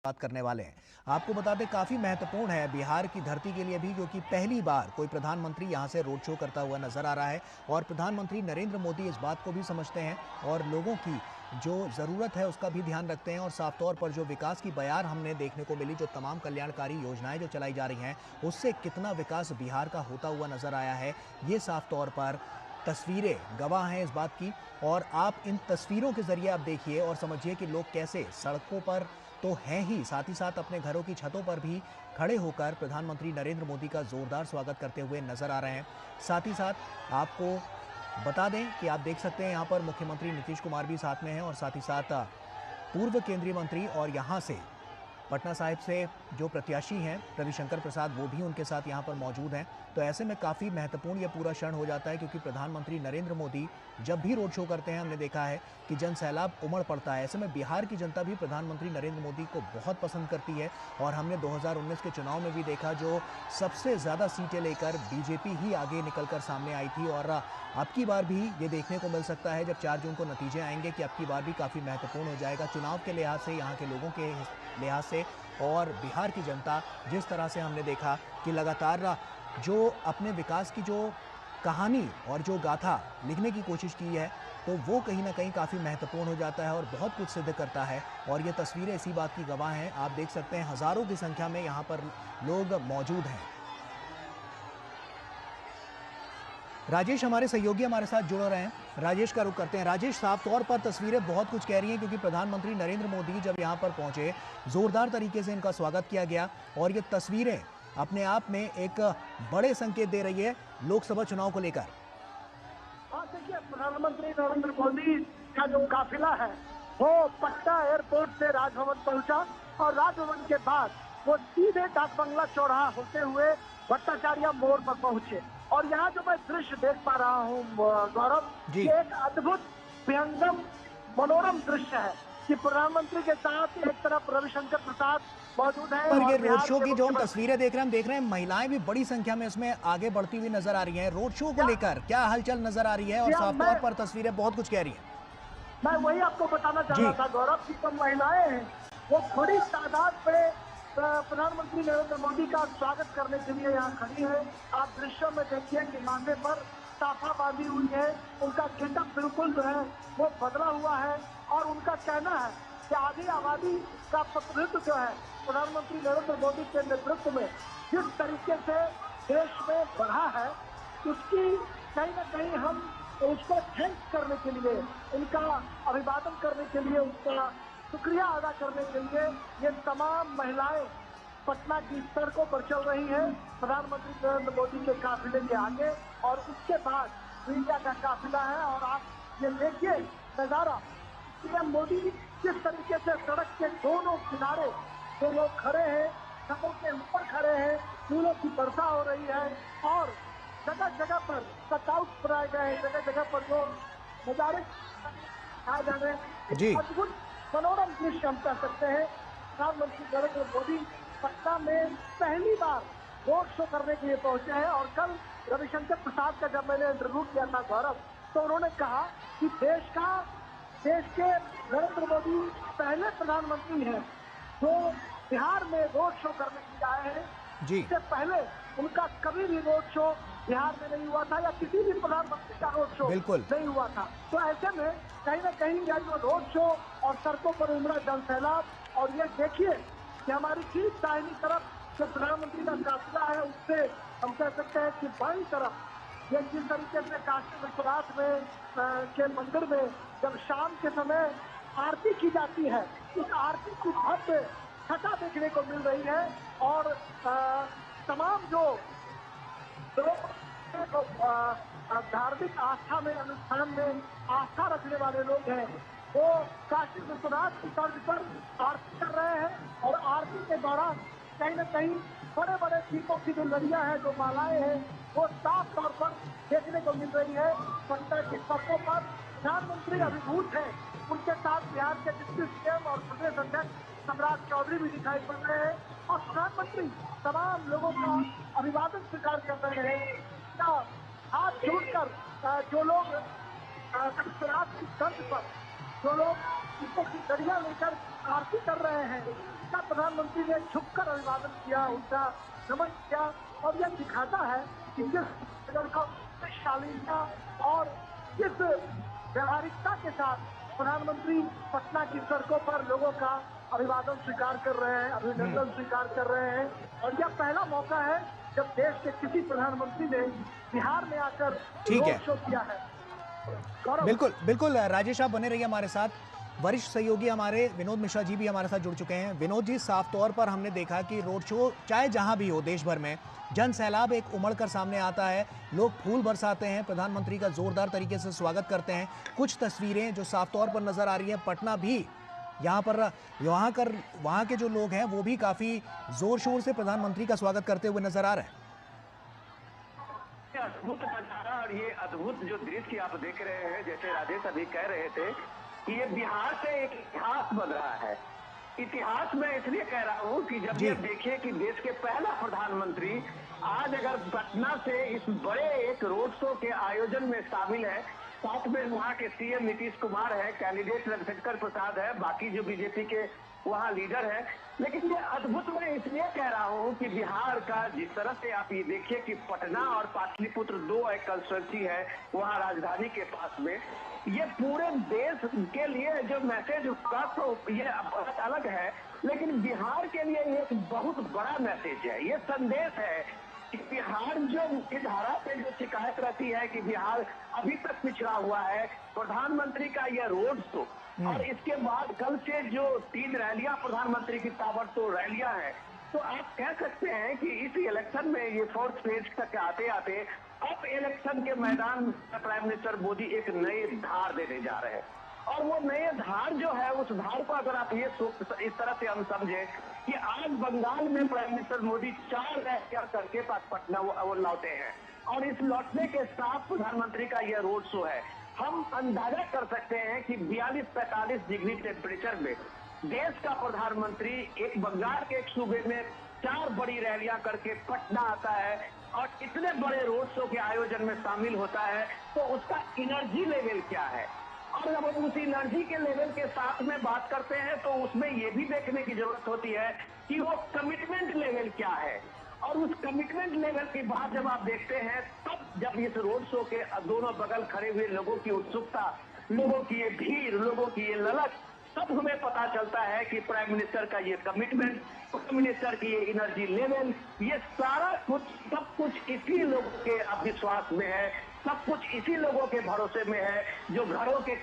बात करने वाले हैं। आपको बता दें काफी महत्वपूर्ण है बिहार की धरती के लिए भी, क्योंकि पहली बार कोई प्रधानमंत्री यहां से रोड शो करता हुआ नजर आ रहा है और प्रधानमंत्री नरेंद्र मोदी इस बात को भी समझते हैं और लोगों की जो जरूरत है उसका भी ध्यान रखते हैं और साफ तौर पर जो विकास की बयार हमने देखने को मिली, जो तमाम कल्याणकारी योजनाएं जो चलाई जा रही हैं उससे कितना विकास बिहार का होता हुआ नजर आया है, ये साफ तौर पर तस्वीरें गवाह हैं इस बात की। और आप इन तस्वीरों के जरिए आप देखिए और समझिए कि लोग कैसे सड़कों पर तो हैं ही, साथ ही साथ अपने घरों की छतों पर भी खड़े होकर प्रधानमंत्री नरेंद्र मोदी का जोरदार स्वागत करते हुए नजर आ रहे हैं। साथ ही साथ आपको बता दें कि आप देख सकते हैं यहाँ पर मुख्यमंत्री नीतीश कुमार भी साथ में हैं और साथ ही साथ पूर्व केंद्रीय मंत्री और यहाँ से पटना साहिब से जो प्रत्याशी हैं रविशंकर प्रसाद, वो भी उनके साथ यहाँ पर मौजूद हैं। तो ऐसे में काफ़ी महत्वपूर्ण ये पूरा क्षण हो जाता है, क्योंकि प्रधानमंत्री नरेंद्र मोदी जब भी रोड शो करते हैं हमने देखा है कि जन सैलाब उमड़ पड़ता है। ऐसे में बिहार की जनता भी प्रधानमंत्री नरेंद्र मोदी को बहुत पसंद करती है और हमने 2019 के चुनाव में भी देखा, जो सबसे ज़्यादा सीटें लेकर बीजेपी ही आगे निकलकर सामने आई थी। और अब की बार भी ये देखने को मिल सकता है जब 4 जून को नतीजे आएंगे कि अब की बार भी काफ़ी महत्वपूर्ण हो जाएगा चुनाव के लिहाज से, यहाँ के लोगों के लिहाज से। और बिहार की जनता जिस तरह से हमने देखा कि लगातार जो अपने विकास की जो कहानी और जो गाथा लिखने की कोशिश की है, तो वो कहीं ना कहीं काफ़ी महत्वपूर्ण हो जाता है और बहुत कुछ सिद्ध करता है। और ये तस्वीरें इसी बात की गवाह हैं। आप देख सकते हैं हज़ारों की संख्या में यहाँ पर लोग मौजूद हैं। राजेश हमारे सहयोगी हमारे साथ जुड़ रहे हैं, राजेश का रुख करते हैं। राजेश, साफ तौर पर तस्वीरें बहुत कुछ कह रही हैं, क्योंकि प्रधानमंत्री नरेंद्र मोदी जब यहां पर पहुंचे जोरदार तरीके से इनका स्वागत किया गया और ये तस्वीरें अपने आप में एक बड़े संकेत दे रही है लोकसभा चुनाव को लेकर। देखिए, प्रधानमंत्री नरेंद्र मोदी का जो काफिला है वो पटना एयरपोर्ट से राजभवन पहुंचा और राजभवन के बाद वो सीधे डाक बंगला चौराहा होते हुए भट्टाचार्य मोड़ पर पहुंचे। और यहाँ जो मैं दृश्य देख पा रहा हूँ गौरव, ये एक अद्भुत विहंगम मनोरम दृश्य है कि प्रधानमंत्री के साथ एक तरफ रविशंकर प्रसाद मौजूद है। पर ये रोड शो की जो हम तस्वीरें देख रहे हैं, हम देख रहे हैं महिलाएं भी बड़ी संख्या में इसमें आगे बढ़ती हुई नजर आ रही हैं। रोड शो को लेकर क्या हलचल नजर आ रही है और साफ तौर पर तस्वीरें बहुत कुछ कह रही हैं। मैं वही आपको बताना चाह रहा था गौरव की जो महिलाएं हैं वो बड़ी तादाद पे प्रधानमंत्री नरेंद्र मोदी का स्वागत करने के लिए यहाँ खड़ी है। आप दृश्यों में देखिए कि माथे पर साफा बांधी हुई है, उनका गेटअप बिल्कुल जो है वो बदला हुआ है और उनका कहना है कि आधी आबादी का प्रतिनिधित्व जो है प्रधानमंत्री नरेंद्र मोदी के नेतृत्व में जिस तरीके से देश में बढ़ा है, उसकी कहीं ना कहीं हम उसको थैंक्स करने के लिए, उनका अभिवादन करने के लिए, उसका शुक्रिया अदा करने के लिए ये तमाम महिलाएं पटना की सड़कों पर चल रही हैं प्रधानमंत्री नरेंद्र मोदी के काफिले के आगे। और उसके बाद मीडिया का काफिला है और आप ये देखिए नजारा, पीएम मोदी किस तरीके से सड़क के दोनों किनारे जो लोग खड़े हैं, छतों के ऊपर खड़े हैं, फूलों की वर्षा हो रही है और जगह जगह पर कटआउट बनाए गए हैं, जगह जगह पर जो नजारे आए जा रहे हैं। अद्भुत मनोरम दृश्य हम कह सकते हैं। प्रधानमंत्री नरेंद्र मोदी पटना में पहली बार रोड शो करने के लिए पहुंचे हैं और कल रविशंकर प्रसाद का जब मैंने इंटरव्यू किया था गौरव, तो उन्होंने कहा कि देश के नरेंद्र मोदी पहले प्रधानमंत्री हैं जो बिहार में रोड शो करने के लिए आए हैं। इससे पहले उनका कभी भी रोड शो बिहार में नहीं हुआ था या किसी भी प्रधानमंत्री का रोड शो नहीं हुआ था। तो ऐसे में कहीं ना कहीं यह जो रोड शो और सड़कों पर उमड़ा जन सैलाब, और ये देखिए कि हमारी ठीक दाहिनी तरफ जो प्रधानमंत्री का काफिला है उससे हम कह सकते हैं कि बाईं तरफ ये जिस तरीके से काशी विश्वनाथ में के मंदिर में जब शाम के समय आरती की जाती है, उस आरती की भव्य छटा देखने को मिल रही है। और तमाम जो धार्मिक आस्था में, अनुष्ठान में आस्था रखने वाले लोग हैं वो काशी विश्वनाथ की तर्ज पर आरती कर रहे हैं और आरती के दौरान कहीं न कहीं बड़े बड़े दीपों की जो लड़ियां हैं, जो मालाएं हैं, वो साफ तौर पर देखने को मिल रही है। पटना की सड़कों पर प्रधानमंत्री अभिभूत है, उनके साथ बिहार के डिप्टी सीएम और प्रदेश अध्यक्ष सम्राट चौधरी भी दिखाई पड़ रहे हैं और प्रधानमंत्री तमाम लोगों का अभिवादन स्वीकार कर रहे हैं। हाथ जोड़कर जो लोग विश्वनाथ की तर्ज पर जो लोग दीपों की लड़ियां लेकर आरती कर रहे हैं, प्रधानमंत्री ने झुककर अभिवादन किया, उनका नमन किया और यह दिखाता है कि जिस शालीनता और जिस व्यवहारिकता के साथ प्रधानमंत्री पटना की सड़कों पर लोगों का अभिवादन स्वीकार कर रहे हैं, अभिनंदन स्वीकार कर रहे हैं। और यह पहला मौका है जब देश के किसी प्रधानमंत्री ने बिहार में आकर रोड शो किया है। बिल्कुल बिल्कुल राजेश, आप बने रहिए हमारे साथ। वरिष्ठ सहयोगी हमारे विनोद मिश्रा जी भी हमारे साथ जुड़ चुके हैं। विनोद जी, साफ तौर पर हमने देखा कि रोड शो चाहे जहां भी हो देश भर में, जन सैलाब एक उमड़ कर सामने आता है, लोग फूल बरसाते हैं, प्रधानमंत्री का जोरदार तरीके से स्वागत करते हैं। कुछ तस्वीरें जो साफ तौर पर नजर आ रही हैं, पटना भी यहाँ पर वहाँ के जो लोग हैं वो भी काफी जोर शोर से प्रधानमंत्री का स्वागत करते हुए नजर आ रहे हैं। अद्भुत नजारा और ये अद्भुत जो दृश्य आप देख रहे हैं, जैसे राजेश अभी कह रहे थे कि ये बिहार से एक इतिहास बन रहा है। इतिहास में इसलिए कह रहा हूँ कि जब ये देखिए कि देश के पहला प्रधानमंत्री आज अगर पटना से इस बड़े एक रोड शो के आयोजन में शामिल है, साथ में वहाँ के सीएम नीतीश कुमार है, कैंडिडेट रविशंकर प्रसाद है, बाकी जो बीजेपी के वहाँ लीडर है। लेकिन ये अद्भुत मैं इसलिए कह रहा हूँ कि बिहार का जिस तरह से आप ये देखिए कि पटना और पाटलिपुत्र दो एक कंस्टिट्यूंसी है वहाँ राजधानी के पास में, ये पूरे देश के लिए जो मैसेज का तो ये बहुत अलग है, लेकिन बिहार के लिए एक बहुत बड़ा मैसेज है। ये संदेश है कि बिहार जो मुख्य धारा पे जो शिकायत रहती है कि बिहार अभी तक पिछड़ा हुआ है, प्रधानमंत्री का यह रोड शो और इसके बाद कल से जो 3 रैलियां प्रधानमंत्री की ताबड़तोड़ रैलियां हैं, तो आप कह सकते हैं कि इस इलेक्शन में ये 4th फेज तक आते आते अब इलेक्शन के मैदान में प्राइम मिनिस्टर मोदी एक नए धार देने जा रहे हैं। और वो नए धार जो है, उस धार को अगर आप ये इस तरह से हम समझे कि आज बंगाल में प्राइम मिनिस्टर मोदी 4 रैलियां करके पटना वो लौटे हैं और इस लौटने के साथ प्रधानमंत्री का यह रोड शो है। हम अंदाजा कर सकते हैं कि 42-45 डिग्री टेम्परेचर में देश का प्रधानमंत्री एक बंगाल के एक सूबे में 4 बड़ी रैलियां करके पटना आता है और इतने बड़े रोड शो के आयोजन में शामिल होता है, तो उसका एनर्जी लेवल क्या है। और जब हम उस एनर्जी के लेवल के साथ में बात करते हैं तो उसमें ये भी देखने की जरूरत होती है कि वो कमिटमेंट लेवल क्या है। और उस कमिटमेंट लेवल की बात जब आप देखते हैं, तब जब इस रोड शो के दोनों बगल खड़े हुए लोगों की उत्सुकता, लोगों की ये भीड़, लोगों की ये ललक, तब हमें पता चलता है कि प्राइम मिनिस्टर का ये कमिटमेंट, प्राइम मिनिस्टर की ये एनर्जी लेवल, ये सारा कुछ सब कुछ इसी लोगों के विश्वास में है, सब कुछ इसी लोगों के भरोसे में है जो घरों के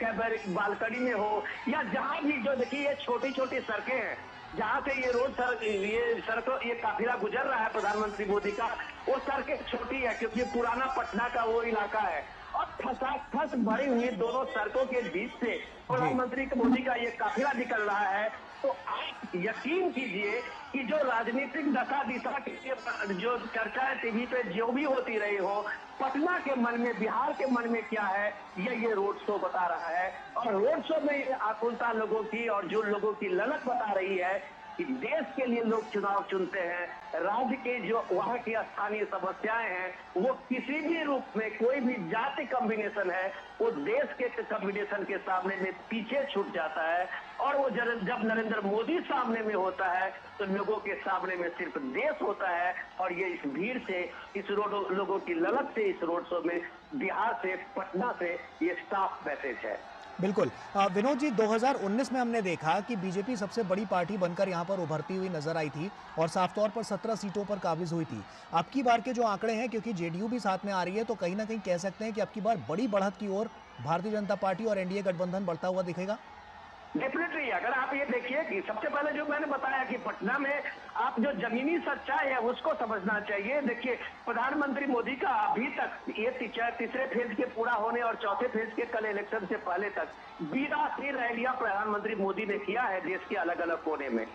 बालकनी में हो या जहां भी। जो देखिए ये छोटी छोटी सड़कें हैं जहां से ये सड़क ये काफिला गुजर रहा है प्रधानमंत्री मोदी का, वो सड़कें छोटी है क्योंकि पुराना पटना का वो इलाका है और ठसाठस भरी हुई दोनों सड़कों के बीच से प्रधानमंत्री मोदी का ये काफिला निकल रहा है। तो आप यकीन कीजिए कि जो राजनीतिक दशा दिशा की जो चर्चा टीवी पे जो भी होती रही हो, पटना के मन में, बिहार के मन में क्या है, ये रोड शो बता रहा है। और रोड शो में ये आकुलता लोगों की और जो लोगों की ललक बता रही है कि देश के लिए लोग चुनाव चुनते हैं, राज्य के जो वहाँ की स्थानीय समस्याएं हैं वो किसी भी रूप में, कोई भी जाति कॉम्बिनेशन है वो देश के कॉम्बिनेशन के सामने में पीछे छूट जाता है। और वो जब नरेंद्र मोदी सामने में होता है तो लोगों के सामने में सिर्फ देश होता है। और ये इस भीड़ से, इस लोगों की ललक से इस रोड शो में बिहार से, पटना से ये साफ मैसेज है। बिल्कुल विनोद जी, 2019 में हमने देखा कि बीजेपी सबसे बड़ी पार्टी बनकर यहाँ पर उभरती हुई नजर आई थी और साफ तौर पर 17 सीटों पर काबिज हुई थी। अब की बार के जो आंकड़े हैं, क्योंकि जेडीयू भी साथ में आ रही है, तो कहीं ना कहीं कह सकते हैं कि अब की बार बड़ी बढ़त की ओर भारतीय जनता पार्टी और एनडीए गठबंधन बढ़ता हुआ दिखेगा। डेफिनेटली अगर आप ये देखिए कि सबसे पहले जो मैंने बताया कि पटना में आप जो जमीनी सच्चाई है उसको समझना चाहिए। देखिए प्रधानमंत्री मोदी का अभी तक ये तीसरे फेज के पूरा होने और चौथे फेज के कल इलेक्शन से पहले तक 82 रैलियां प्रधानमंत्री मोदी ने किया है देश के अलग अलग कोने में।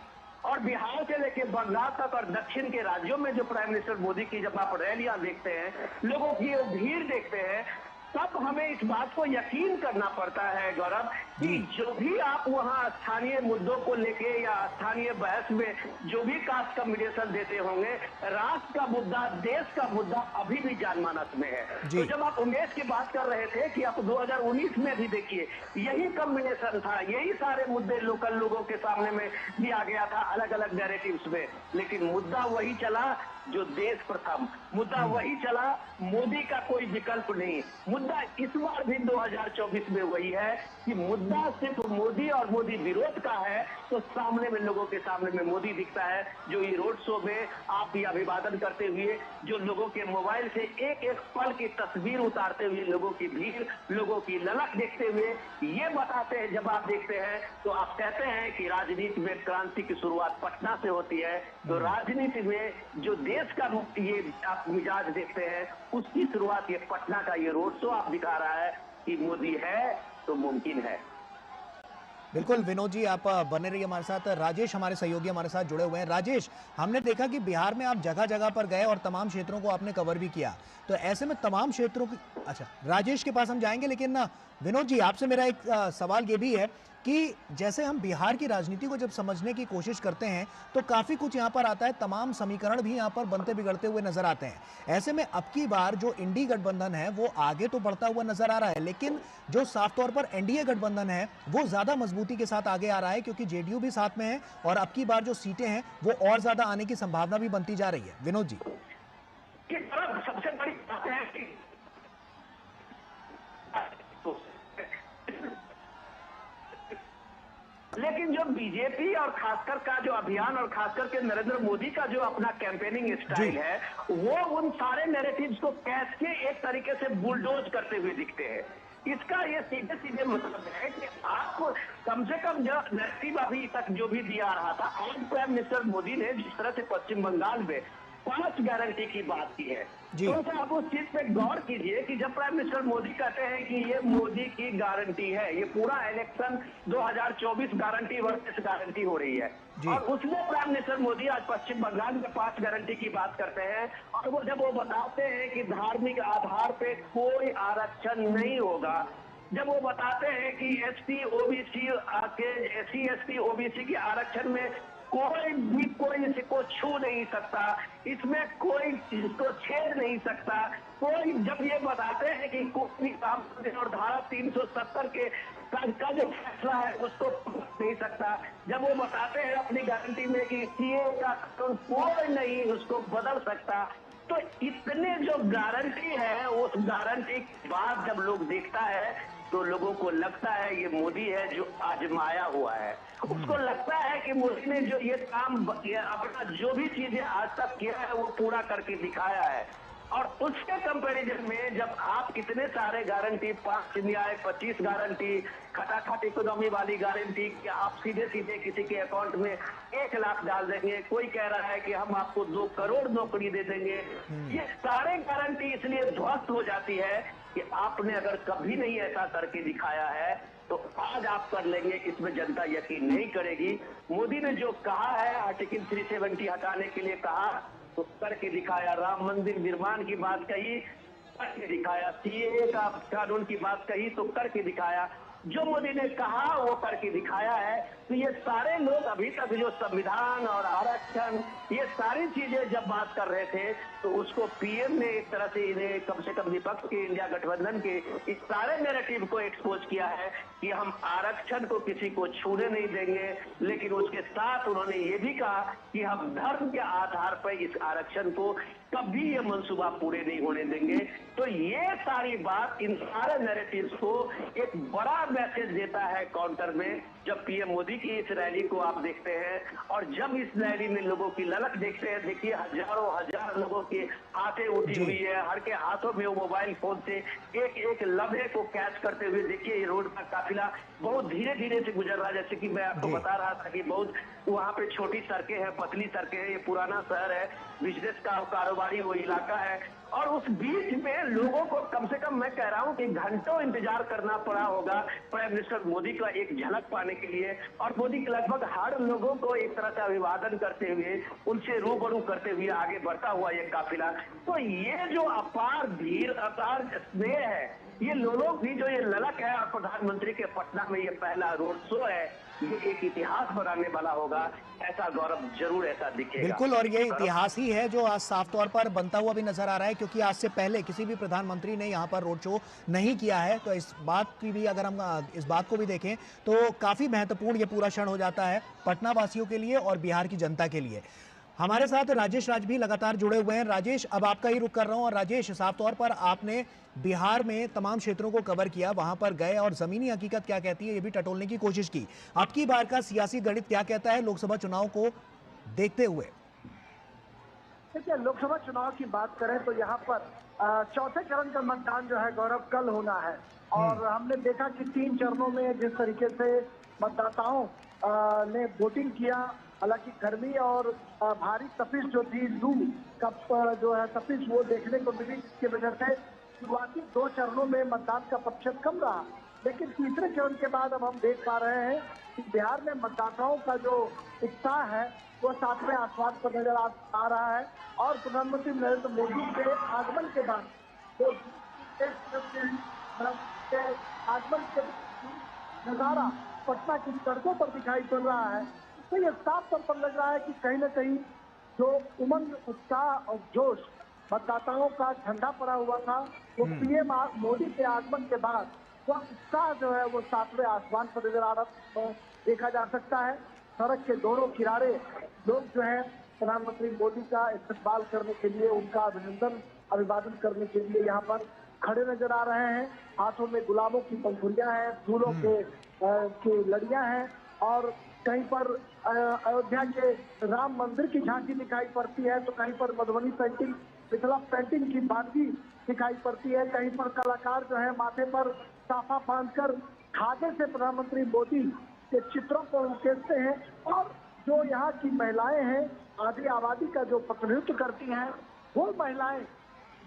और बिहार से लेकर बंगाल तक और दक्षिण के राज्यों में जो प्राइम मिनिस्टर मोदी की जब आप रैलियां देखते हैं, लोगों की भीड़ देखते हैं, तब हमें इस बात को यकीन करना पड़ता है गौरव कि जो भी आप वहां स्थानीय मुद्दों को लेके या स्थानीय बहस में जो भी कास्ट कम्युनिकेशन देते होंगे, राष्ट्र का मुद्दा, देश का मुद्दा अभी भी जनमानस में है। तो जब आप उमेश की बात कर रहे थे कि आप 2019 में भी देखिए यही कम्युनिकेशन था, यही सारे मुद्दे लोकल लोगों के सामने में दिया गया था अलग अलग नैरेटिव्स में, लेकिन मुद्दा वही चला जो देश प्रथम, मुद्दा वही चला, मोदी का कोई विकल्प नहीं। मुद्दा इस बार भी 2024 में वही है कि मुद्दा सिर्फ मोदी और मोदी विरोध का है, तो सामने में लोगों के सामने में मोदी दिखता है, जो ये रोड शो में आप ये अभिवादन करते हुए, जो लोगों के मोबाइल से एक एक पल की तस्वीर उतारते हुए, लोगों की भीड़, लोगों की ललक देखते हुए ये बताते हैं, जब आप देखते हैं तो आप कहते हैं कि राजनीति में क्रांति की शुरुआत पटना से होती है। तो राजनीति में जो देश का ये आप मिजाज देखते हैं, उसकी शुरुआत ये पटना का ये रोड शो आप दिखा रहा है कि मोदी है तो मुमकिन है। बिल्कुल विनोद जी, आप बने रहिए हमारे साथ। राजेश हमारे सहयोगी हमारे साथ जुड़े हुए हैं। राजेश, हमने देखा कि बिहार में आप जगह जगह पर गए और तमाम क्षेत्रों को आपने कवर भी किया, तो ऐसे में तमाम क्षेत्रों की, अच्छा राजेश के पास हम जाएंगे, लेकिन विनोद जी आपसे मेरा एक सवाल ये भी है कि जैसे हम बिहार की राजनीति को जब समझने की कोशिश करते हैं तो काफी कुछ यहाँ पर आता है, तमाम समीकरण भी यहाँ पर बनते बिगड़ते हुए नजर आते हैं। ऐसे में अब की बार जो इंडी गठबंधन है वो आगे तो बढ़ता हुआ नजर आ रहा है, लेकिन जो साफ तौर पर एनडीए गठबंधन है वो ज्यादा मजबूती के साथ आगे आ रहा है, क्योंकि जेडीयू भी साथ में है और अब की बार जो सीटें हैं वो और ज्यादा आने की संभावना भी बनती जा रही है। विनोद जी, सबसे बड़ी बात है कि लेकिन जो बीजेपी और खासकर का जो अभियान और खासकर के नरेंद्र मोदी का जो अपना कैंपेनिंग स्टाइल है, वो उन सारे नैरेटिव्स को कैस के एक तरीके से बुलडोज करते हुए दिखते हैं। इसका ये सीधे सीधे मतलब है कि आपको कम से कम जो नैरेटिव अभी तक जो भी दिया रहा था, आज प्राइम मिनिस्टर मोदी ने जिस तरह से पश्चिम बंगाल में 5 गारंटी की बात की है, तो आप उस चीज पे गौर कीजिए कि जब प्राइम मिनिस्टर मोदी कहते हैं कि ये मोदी की गारंटी है, ये पूरा इलेक्शन 2024 गारंटी वर्सेस गारंटी हो रही है, और उसमें प्राइम मिनिस्टर मोदी आज पश्चिम बंगाल में 5 गारंटी की बात करते हैं, और वो जब वो बताते हैं कि धार्मिक आधार पे कोई आरक्षण नहीं होगा, जब वो बताते हैं कि एसटी ओबीसी के एससी एसटी ओबीसी के आरक्षण में कोई भी कोई इसको छू नहीं सकता, इसमें कोई इसको छेद नहीं सकता, कोई जब ये बताते हैं कि कोई भी काम और धारा 370 के का जो फैसला है उसको नहीं सकता, जब वो बताते हैं अपनी गारंटी में कि सीए का कोई नहीं उसको बदल सकता, तो इतने जो गारंटी है उस गारंटी के बाद जब लोग देखता है तो लोगों को लगता है ये मोदी है जो आजमाया हुआ है। उसको लगता है कि मोदी ने जो ये काम अपना जो भी चीजें आज तक किया है वो पूरा करके दिखाया है, और उसके कंपैरिजन में जब आप इतने सारे गारंटी 5 न्याय 25 गारंटी खटाखट इकोनॉमी वाली गारंटी कि आप सीधे सीधे किसी के अकाउंट में 1 लाख डाल देंगे, कोई कह रहा है कि हम आपको 2 करोड़ नौकरी दे देंगे, ये सारे गारंटी इसलिए ध्वस्त हो जाती है कि आपने अगर कभी नहीं ऐसा करके दिखाया है तो आज आप कर लेंगे, इसमें जनता यकीन नहीं करेगी। मोदी ने जो कहा है आर्टिकल 370 हटाने के लिए कहा तो करके दिखाया, राम मंदिर निर्माण की बात कही करके दिखाया, सीएए का कानून की बात कही तो करके दिखाया, जो मोदी ने कहा वो करके दिखाया है। तो ये सारे लोग अभी तक जो संविधान और आरक्षण ये सारी चीजें जब बात कर रहे थे तो उसको पीएम ने एक तरह से इन्हें कम से कम विपक्ष के इंडिया गठबंधन के इस सारे नैरेटिव को एक्सपोज किया है कि हम आरक्षण को किसी को छूने नहीं देंगे, लेकिन उसके साथ उन्होंने ये भी कहा कि हम धर्म के आधार पर इस आरक्षण को कभी ये मंसूबा पूरे नहीं होने देंगे। तो ये सारी बात इन सारे नैरेटिव्स को एक बड़ा मैसेज देता है काउंटर में, जब पीएम मोदी की इस रैली को आप देखते हैं और जब इस रैली में लोगों की ललक देखते हैं, देखिए हजारों हजार लोगों के हाथें उठी हुई है, हर के हाथों में वो मोबाइल फोन से एक एक लम्हे को कैच करते हुए देखिए ये रोड का काफिला बहुत धीरे धीरे से गुजर रहा है। जैसे कि मैं आपको बता रहा था कि बहुत वहाँ पे छोटी सड़कें हैं, पतली सड़कें हैं, ये पुराना शहर है, बिजनेस का कारोबारी वो इलाका है, और उस बीच में लोगों को कम से कम मैं कह रहा हूं कि घंटों इंतजार करना पड़ा होगा प्राइम मिनिस्टर मोदी का एक झलक पाने के लिए, और मोदी के लगभग हर लोगों को एक तरह से अभिवादन करते हुए उनसे रूबरू करते हुए आगे बढ़ता हुआ ये काफिला। तो ये जो अपार भीड़ अपार स्नेह है ये लोग भी जो ये ललक है और प्रधानमंत्री के पटना में ये पहला रोड शो है, ये एक इतिहास बनाने वाला होगा। ऐसा गौरव जरूर ऐसा दिखेगा। बिल्कुल, और ये इतिहास ही है जो आज साफ तौर पर बनता हुआ भी नजर आ रहा है, क्योंकि आज से पहले किसी भी प्रधानमंत्री ने यहाँ पर रोड शो नहीं किया है। तो इस बात की भी, अगर हम इस बात को भी देखें तो काफी महत्वपूर्ण ये पूरा क्षण हो जाता है पटना वासियों के लिए और बिहार की जनता के लिए। हमारे साथ राजेश राज भी लगातार जुड़े हुए हैं। राजेश, अब आपका ही रुख कर रहा हूं। और राजेश, साफ तौर पर आपने बिहार में तमाम क्षेत्रों को कवर किया, वहां पर गए और जमीनी हकीकत क्या कहती है ये भी टटोलने की कोशिश की। आपकी बार का सियासी गणित क्या कहता है लोकसभा चुनाव को देखते हुए? देखिए, लोकसभा चुनाव की बात करें तो यहाँ पर चौथे चरण का मतदान जो है गौरव कल होना है। और हमने देखा कि 3 चरणों में जिस तरीके से मतदाताओं ने वोटिंग किया, हालांकि गर्मी और भारी तपिश जो थी, लू का जो है तपिश, वो देखने को मिली, जिसकी वजह से शुरुआती 2 चरणों में मतदान का प्रतिशत कम रहा। लेकिन तीसरे चरण के बाद अब हम देख पा रहे हैं कि बिहार में मतदाताओं का जो उत्साह है वो 7वें आसमान पर नजर आ रहा है। और प्रधानमंत्री नरेंद्र मोदी के आगमन के बाद आगमन के नजारा पटना की सड़कों पर दिखाई पड़ रहा है। तो ये साफ तौर पर लग रहा है कि कहीं न कहीं जो उमंग, उत्साह और जोश मतदाताओं का ठंडा पड़ा हुआ था, वो पीएम मोदी के आगमन के बाद वह उत्साह जो है वो 7वें आसमान पर नजर आ रहा देखा जा सकता है। सड़क के दोनों किनारे लोग जो है प्रधानमंत्री मोदी का इस्तकबाल करने के लिए, उनका अभिवादन करने के लिए यहाँ पर खड़े नजर आ रहे हैं। हाथों में गुलाबों की पंखुड़ियां हैं, फूलों के लड़ियां हैं और कहीं पर अयोध्या के राम मंदिर की झांकी दिखाई पड़ती है, तो कहीं पर मधुबनी पेंटिंग, मिथिला पेंटिंग की बानगी दिखाई पड़ती है। कहीं पर कलाकार जो है माथे पर साफा बांधकर धागे से प्रधानमंत्री मोदी के चित्रों को उकेरते हैं। और जो यहाँ की महिलाएं हैं, आधी आबादी का जो प्रतिनिधित्व करती हैं, वो महिलाएं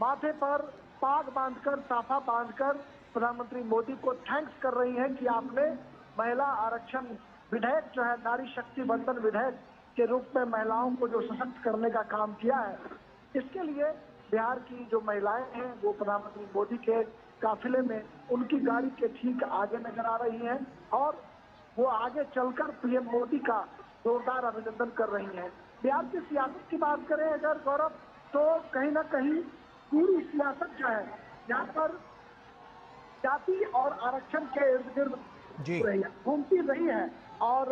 माथे पर पाग बांधकर, साफा बांधकर प्रधानमंत्री मोदी को थैंक्स कर रही हैं कि आपने महिला आरक्षण विधेयक जो है, नारी शक्ति बंधन विधेयक के रूप में महिलाओं को जो सशक्त करने का काम किया है, इसके लिए बिहार की जो महिलाएं हैं वो प्रधानमंत्री मोदी के काफिले में उनकी गाड़ी के ठीक आगे नजर आ रही हैं और वो आगे चलकर पीएम मोदी का जोरदार अभिनंदन कर रही हैं। बिहार की सियासत की बात करें अगर गौरव, तो कहीं ना कहीं पूरी सियासत जो है यहाँ पर जाति और आरक्षण के इर्द गिर्द घूमती रही है। और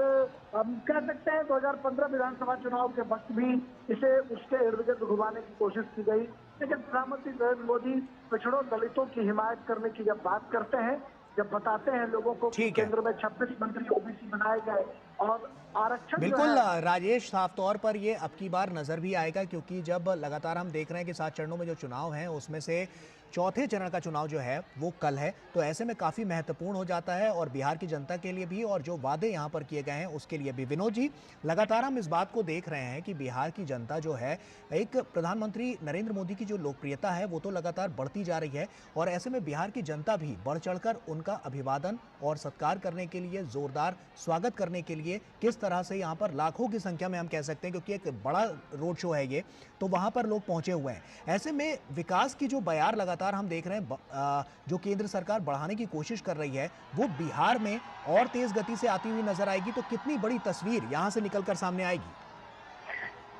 हम कह सकते हैं 2015 विधानसभा चुनाव के वक्त भी इसे उसके इर्द गिर्द घुमाने की कोशिश की गई। लेकिन प्रधानमंत्री नरेंद्र मोदी पिछड़ों दलितों की हिमायत करने की जब बात करते हैं, जब बताते हैं लोगों को कि केंद्र में 26 मंत्री ओबीसी बनाए गए और आरक्षण, बिल्कुल राजेश, साफ तौर पर ये अब की बार नजर भी आएगा, क्योंकि जब लगातार हम देख रहे हैं कि 7 चरणों में जो चुनाव हैं उसमें से चौथे चरण का चुनाव जो है वो कल है, तो ऐसे में काफी महत्वपूर्ण हो जाता है और बिहार की जनता के लिए भी और जो वादे यहाँ पर किए गए हैं उसके लिए भी। विनोद जी, लगातार हम इस बात को देख रहे हैं कि बिहार की जनता जो है, एक प्रधानमंत्री नरेंद्र मोदी की जो लोकप्रियता है वो तो लगातार बढ़ती जा रही है और ऐसे में बिहार की जनता भी बढ़ चढ़कर उनका अभिवादन और सत्कार करने के लिए, जोरदार स्वागत करने के लिए किस तरह से यहाँ पर लाखों की संख्या में हम कह सकते हैं, क्योंकि एक बड़ा रोड शो है ये, तो वहां पर लोग पहुंचे हुए हैं। ऐसे में विकास की जो बयार लगातार हम देख रहे हैं जो केंद्र सरकार बढ़ाने की कोशिश कर रही है, वो बिहार में और तेज गति से आती हुई नजर आएगी, तो कितनी बड़ी तस्वीर यहां से निकलकर सामने आएगी?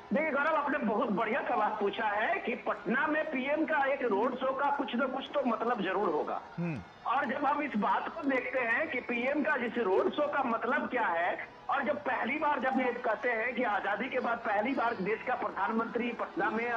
देखिए गौरव, आपने बहुत बढ़िया सवाल पूछा है कि पटना में पीएम का एक रोड शो का कुछ न कुछ तो मतलब जरूर होगा। और जब हम इस बात को देखते हैं कि पीएम का जिस रोड शो का मतलब क्या है, और जब पहली बार जब ये कहते हैं कि आजादी के बाद पहली बार देश का प्रधानमंत्री पटना में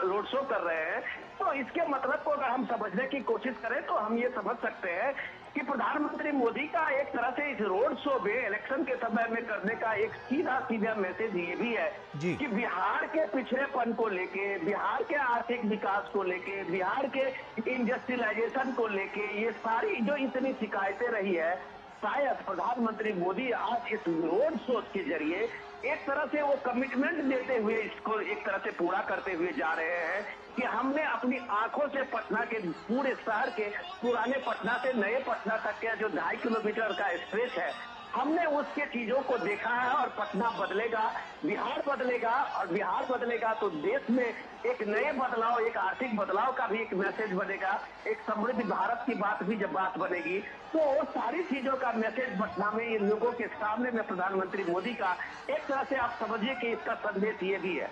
रोड शो कर रहे हैं, तो इसके मतलब को अगर हम समझने की कोशिश करें तो हम ये समझ सकते हैं कि प्रधानमंत्री मोदी का एक तरह से इस रोड शो में इलेक्शन के समय में करने का एक सीधा मैसेज ये भी है कि बिहार के पिछड़ेपन को लेके, बिहार के आर्थिक विकास को लेके, बिहार के इंडस्ट्रियलाइजेशन को लेके, ये सारी जो इतनी शिकायतें रही है, शायद प्रधानमंत्री मोदी आज इस रोड शो के जरिए एक तरह से वो कमिटमेंट देते हुए इसको एक तरह से पूरा करते हुए जा रहे हैं कि हमने अपनी आंखों से पटना के पूरे शहर के पुराने पटना से नए पटना तक के जो 2.5 किलोमीटर का स्ट्रेच है, हमने उसके चीजों को देखा है और पटना बदलेगा, बिहार बदलेगा, और बिहार बदलेगा तो देश में एक नए बदलाव, एक आर्थिक बदलाव का भी एक मैसेज बनेगा, एक समृद्ध भारत की बात भी जब बात बनेगी तो वो सारी चीजों का मैसेज पटना में इन लोगों के सामने में प्रधानमंत्री मोदी का एक तरह से आप समझिए कि इसका संदेश ये भी है।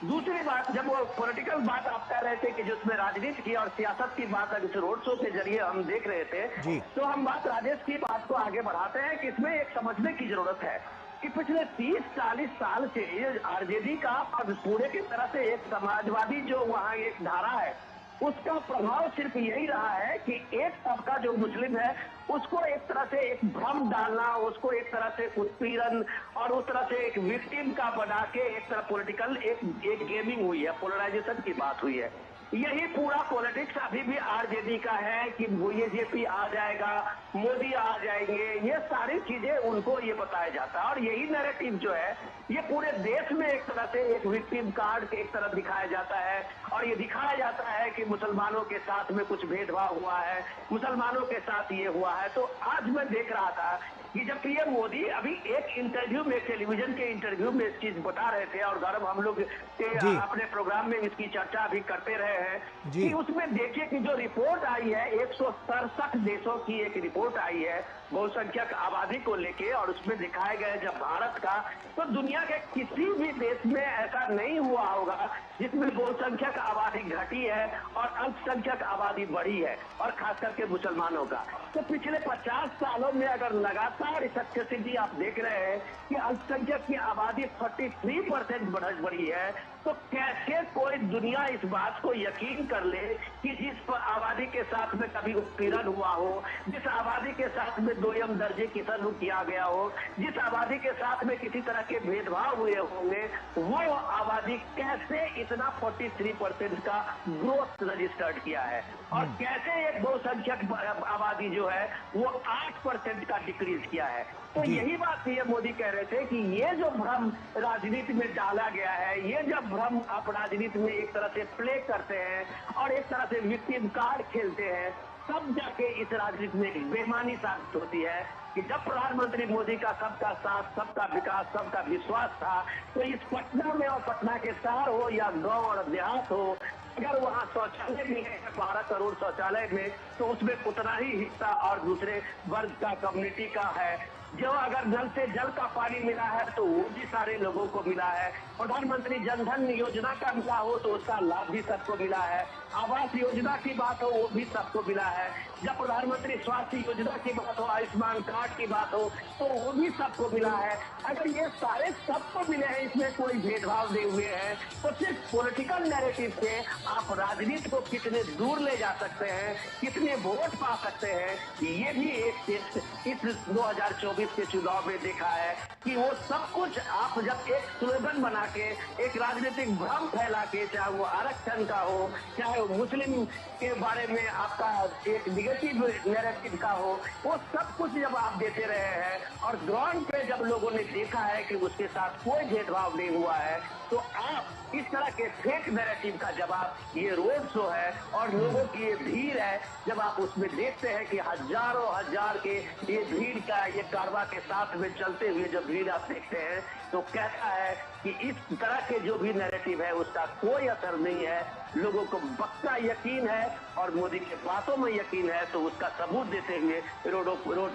दूसरी बात, जब वो पॉलिटिकल बात आप कह रहे थे कि जिसमें राजनीति की और सियासत की बात इस रोड शो के जरिए हम देख रहे थे, जी। तो हम बात राजेश की बात को आगे बढ़ाते हैं कि इसमें एक समझने की जरूरत है कि पिछले 30-40 साल से ये आरजेडी का और पूरे की तरह से एक समाजवादी जो वहाँ एक धारा है, उसका प्रभाव सिर्फ यही रहा है कि एक तबका जो मुस्लिम है उसको एक तरह से एक भ्रम डालना, उसको एक तरह से उत्पीड़न और उस तरह से एक विक्टिम का बना के एक तरह पॉलिटिकल एक गेमिंग हुई है, पोलराइजेशन की बात हुई है। यही पूरा पॉलिटिक्स अभी भी आरजेडी का है कि बीजेपी आ जाएगा, मोदी आ जाएंगे, ये सारी चीजें उनको ये बताया जाता है और यही नैरेटिव जो है ये पूरे देश में एक तरह से एक विक्टिम कार्ड एक तरह दिखाया जाता है और ये दिखाया जाता है कि मुसलमानों के साथ में कुछ भेदभाव हुआ है, मुसलमानों के साथ ये हुआ है। तो आज मैं देख रहा था कि जब पीएम मोदी अभी एक इंटरव्यू में, टेलीविजन के इंटरव्यू में इस चीज बता रहे थे और गौरव हम लोग अपने प्रोग्राम में इसकी चर्चा भी करते रहे हैं कि उसमें देखिए कि जो रिपोर्ट आई है 167 देशों की एक रिपोर्ट आई है बहुसंख्यक आबादी को लेके और उसमें दिखाया गया जब भारत का, तो दुनिया के किसी भी देश में ऐसा नहीं हुआ होगा जिसमें बहुसंख्यक आबादी घटी है और अल्पसंख्यक आबादी बढ़ी है और खास करके मुसलमानों का। तो पिछले 50 सालों में अगर लगातार सक्सेसिवली आप देख रहे हैं कि अल्पसंख्यक की आबादी 33% बढ़ी है, तो कैसे कोई दुनिया इस बात को यकीन कर ले कि जिस आबादी के साथ में कभी उत्पीड़न हुआ हो, जिस आबादी के साथ में दोयम दर्जे की सलूक किया गया हो, जिस आबादी के साथ में किसी तरह के भेदभाव हुए होंगे, वो आबादी कैसे इतना 43% का ग्रोथ रजिस्टर्ड किया है और कैसे एक बहुसंख्यक आबादी जो है वो 8% का डिक्रीज किया है। तो यही बात पीएम मोदी कह रहे थे कि ये जो भ्रम राजनीति में डाला गया है, ये जब भ्रम आप राजनीति में एक तरह से प्ले करते हैं और एक तरह से विक्टिम कार्ड खेलते हैं, तब जाके इस राजनीति में एक बेईमानी साबित होती है कि जब प्रधानमंत्री मोदी का सबका साथ, सबका विकास, सबका विश्वास था, तो इस पटना में और पटना के शहर हो या गांव और देहात हो, अगर वहाँ शौचालय भी है 12 करोड़ शौचालय में, तो उसमें उतना ही हिस्सा और दूसरे वर्ग का, कम्युनिटी का है। जो अगर नल से जल का पानी मिला है तो वो भी सारे लोगों को मिला है। प्रधानमंत्री जनधन योजना का मिला हो तो उसका लाभ भी सबको मिला है। आवास योजना की बात हो वो भी सबको मिला है। जब प्रधानमंत्री स्वास्थ्य योजना की बात हो, आयुष्मान कार्ड की बात हो, तो वो भी सबको मिला है। अगर ये सारे सबको मिले हैं, इसमें कोई भेदभाव नहीं हुए हैं, तो सिर्फ पॉलिटिकल नैरेटिव से आप राजनीति को कितने दूर ले जा सकते हैं, कितने वोट पा सकते हैं, ये भी एक टेस्ट इस 2024 के चुनाव में देखा है कि वो सब कुछ आप जब एक स्लोगन बना के, एक राजनीतिक भ्रम फैला के, चाहे वो आरक्षण का हो, चाहे वो मुस्लिम के बारे में आपका एक निगेटिव नैरेटिव का हो, वो सब कुछ जब आप देते रहे हैं और ग्राउंड पे जब लोगों ने देखा है कि उसके साथ कोई भेदभाव नहीं हुआ है, तो आप इस तरह के फेक नैरेटिव का जवाब ये रोड शो है और लोगों की ये भीड़ है, जब आप उसमें देखते हैं कि हजारों हजार के ये भीड़ का ये कारवा के साथ में चलते हुए जब भीड़ आप देखते हैं, तो कहता है कि इस तरह के जो भी नैरेटिव है उसका कोई असर नहीं है, लोगों को पक्का यकीन है और मोदी के बातों में यकीन है। तो उसका सबूत देते हुए रोड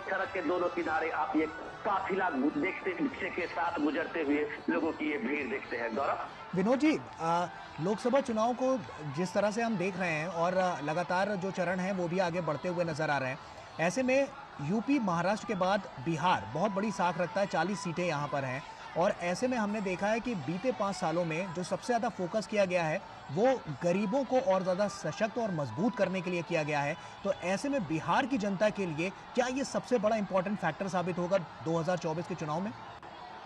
सड़क के दोनों किनारे आप ये काफिला देखते रिक्शे के साथ गुजरते हुए लोगों की ये भीड़ देखते हैं। गौरव, विनोद जी, लोकसभा चुनाव को जिस तरह से हम देख रहे हैं और लगातार जो चरण है वो भी आगे बढ़ते हुए नजर आ रहे हैं, ऐसे में यूपी महाराष्ट्र के बाद बिहार बहुत बड़ी साख रखता है, 40 सीटें यहाँ पर हैं और ऐसे में हमने देखा है कि बीते 5 सालों में जो सबसे ज़्यादा फोकस किया गया है वो गरीबों को और ज़्यादा सशक्त और मजबूत करने के लिए किया गया है। तो ऐसे में बिहार की जनता के लिए क्या ये सबसे बड़ा इंपॉर्टेंट फैक्टर साबित होगा 2024 के चुनाव में?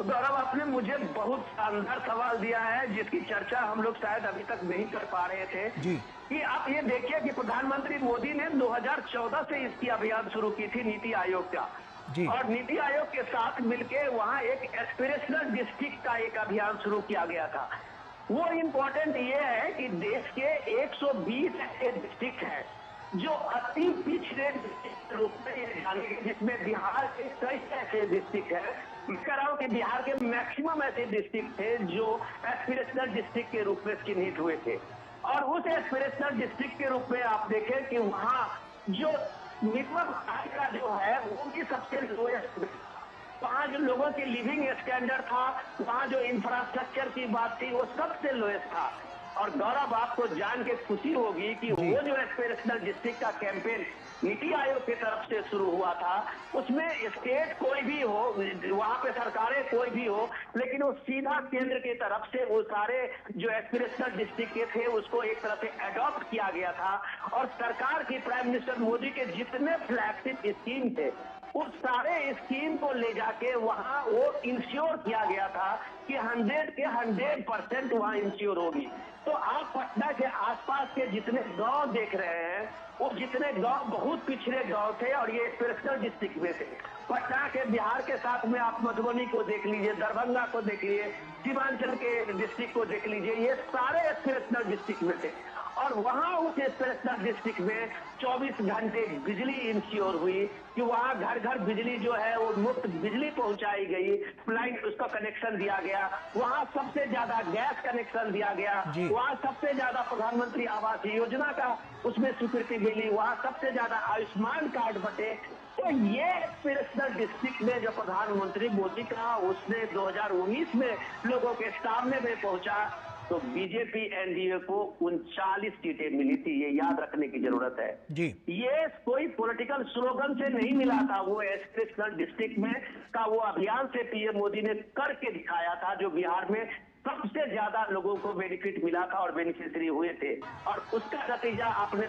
गौरव, आपने मुझे बहुत शानदार सवाल दिया है जिसकी चर्चा हम लोग शायद अभी तक नहीं कर पा रहे थे जी। कि आप ये देखिए कि प्रधानमंत्री मोदी ने 2014 से इसकी अभियान शुरू की थी नीति आयोग का जी। और नीति आयोग के साथ मिलके वहाँ एक एस्पिरेशनल डिस्ट्रिक्ट का एक अभियान शुरू किया गया था। वो इम्पोर्टेंट ये है कि देश के 120 ऐसे डिस्ट्रिक्ट हैं जो अति पिछड़े रूप में ये जानेंगे, जिसमें बिहार के कई ऐसे डिस्ट्रिक्ट है। मैं कह रहा हूँ कि बिहार के मैक्सिमम ऐसे डिस्ट्रिक्ट थे जो एस्पिरेशनल डिस्ट्रिक्ट के रूप में चिन्हित हुए थे। और उस एस्पिरेशनल डिस्ट्रिक्ट के रूप में आप देखें कि वहाँ जो मिनिमम आय का जो है वो भी सबसे लोएस्ट, वहाँ जो लोगों की लिविंग स्टैंडर्ड था, वहाँ जो इंफ्रास्ट्रक्चर की बात थी वो सबसे लोएस्ट था। और गौरव, आपको जान के खुशी होगी कि वो जो एस्पिरेशनल डिस्ट्रिक्ट का कैंपेन नीति आयोग की तरफ से शुरू हुआ था, उसमें स्टेट कोई भी हो, वहाँ पे सरकारें कोई भी हो, लेकिन वो सीधा केंद्र की तरफ से वो सारे जो एस्पिरेशनल डिस्ट्रिक्ट के थे उसको एक तरह से अडॉप्ट किया गया था। और सरकार की, प्राइम मिनिस्टर मोदी के जितने फ्लैगशिप स्कीम थे उस सारे स्कीम को ले जाके वहाँ वो इंश्योर किया गया था कि 100 के 100% वहाँ इंश्योर होगी। तो आप पटना के आसपास के जितने गांव देख रहे हैं वो जितने गांव बहुत पिछड़े गांव थे और ये एस्पिरेशनल डिस्ट्रिक्ट में थे। पटना के बिहार के साथ में आप मधुबनी को देख लीजिए, दरभंगा को देख लीजिए, सीमांचल के डिस्ट्रिक्ट को देख लीजिए, ये सारे एस्पिरेशनल डिस्ट्रिक्ट में थे। और वहां उस एस्पिरेशनल डिस्ट्रिक्ट में 24 घंटे बिजली इंश्योर हुई कि वहां घर घर बिजली जो है वो मुफ्त बिजली पहुंचाई गई, लाइन उसका कनेक्शन दिया गया, वहां सबसे ज्यादा गैस कनेक्शन दिया गया, वहां सबसे ज्यादा प्रधानमंत्री आवास योजना का उसमें स्वीकृति मिली, वहां सबसे ज्यादा आयुष्मान कार्ड बटे। तो ये एस्पिरेशनल डिस्ट्रिक्ट में जो प्रधानमंत्री मोदी का उसने 2019 में लोगों के सामने में पहुंचा तो बीजेपी एनडीए को 39 सीटें मिली थी। ये याद रखने की जरूरत है जी। ये कोई पॉलिटिकल स्लोगन से नहीं मिला था, वो एस्पिरेशनल डिस्ट्रिक्ट में का वो अभियान से पीएम मोदी ने करके दिखाया था, जो बिहार में सबसे ज्यादा लोगों को बेनिफिट मिला था और बेनिफिशियरी हुए थे। और उसका नतीजा आपने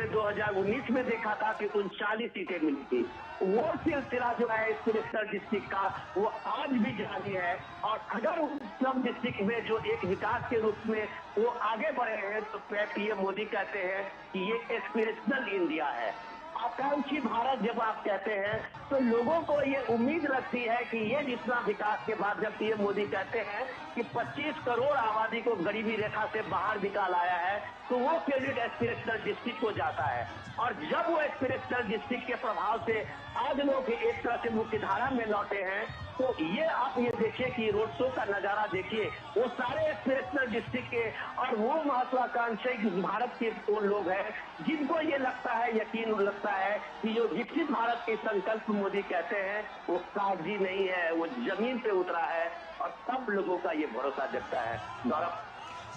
2019 में देखा था कि 39 सीटें मिली थी। वो सिलसिला जो है एस्पिरेशनल डिस्ट्रिक्ट का वो आज भी जारी है। और अगर उस डिस्ट्रिक्ट में जो एक विकास के रूप में वो आगे बढ़े हैं तो पीएम मोदी कहते हैं कि ये एस्पिरेशनल इंडिया है, आकांक्षी भारत जब आप कहते हैं तो लोगों को ये उम्मीद लगती है कि ये जितना विकास के बाद जब पीएम मोदी कहते हैं कि 25 करोड़ आबादी को गरीबी रेखा से बाहर निकाल आया है तो वो क्रेडिट एस्पिरेशनल डिस्ट्रिक्ट को जाता है। और जब वो एस्पिरेशनल डिस्ट्रिक्ट के प्रभाव से आज लोग एक तरह से मुख्यधारा में लौटे हैं तो ये आप ये देखिए कि रोड शो का नजारा देखिए, वो सारे एस्पिरेशनल डिस्ट्रिक्ट के और वो महत्वाकांक्षी भारत के वो लोग हैं जिनको ये लगता है, यकीन लगता है कि जो विकसित भारत के संकल्प मोदी कहते हैं वो कागजी नहीं है, वो जमीन पे उतरा है और सब लोगों का ये भरोसा जगता है। गौरव,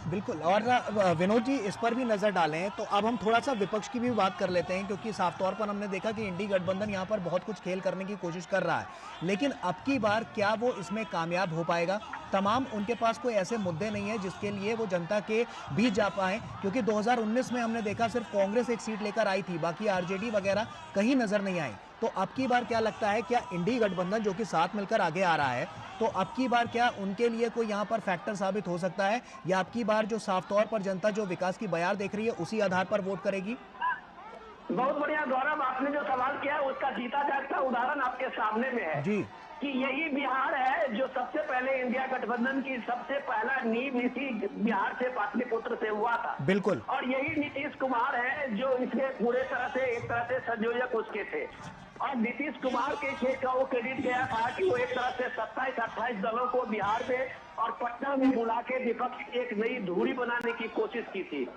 बिल्कुल। और विनोद जी इस पर भी नजर डालें तो अब हम थोड़ा सा विपक्ष की भी बात कर लेते हैं, क्योंकि साफ तौर पर हमने देखा कि इंडी गठबंधन यहाँ पर बहुत कुछ खेल करने की कोशिश कर रहा है, लेकिन अब की बार क्या वो इसमें कामयाब हो पाएगा? तमाम उनके पास कोई ऐसे मुद्दे नहीं है जिसके लिए वो जनता के बीच जा पाए, क्योंकि 2019 में हमने देखा सिर्फ कांग्रेस एक सीट लेकर आई थी, बाकी आरजेडी वगैरह कहीं नजर नहीं आई। तो अब की बार क्या लगता है, क्या इंडी गठबंधन जो कि साथ मिलकर आगे आ रहा है तो अब की बार क्या उनके लिए कोई यहाँ पर फैक्टर साबित हो सकता है, या अब की बार जो साफ तौर पर जनता जो विकास की बयार देख रही है उसी आधार पर वोट करेगी? बहुत बढ़िया गौरव, आपने जो सवाल किया उसका जीता जागता उदाहरण आपके सामने में है जी कि यही बिहार है जो सबसे पहले इंडिया गठबंधन की सबसे पहला नींव इसी बिहार से पाटलिपुत्र से हुआ था। बिल्कुल। और यही नीतीश कुमार है जो इसके पूरे तरह से एक तरह से संयोजक उसके थे। और नीतीश कुमार के खेत का वो क्रेडिट गया था कि वो एक तरह से 27-28 दलों को बिहार में और पटना में बुला के विपक्ष की एक नई धुरी बनाने की कोशिश की थी।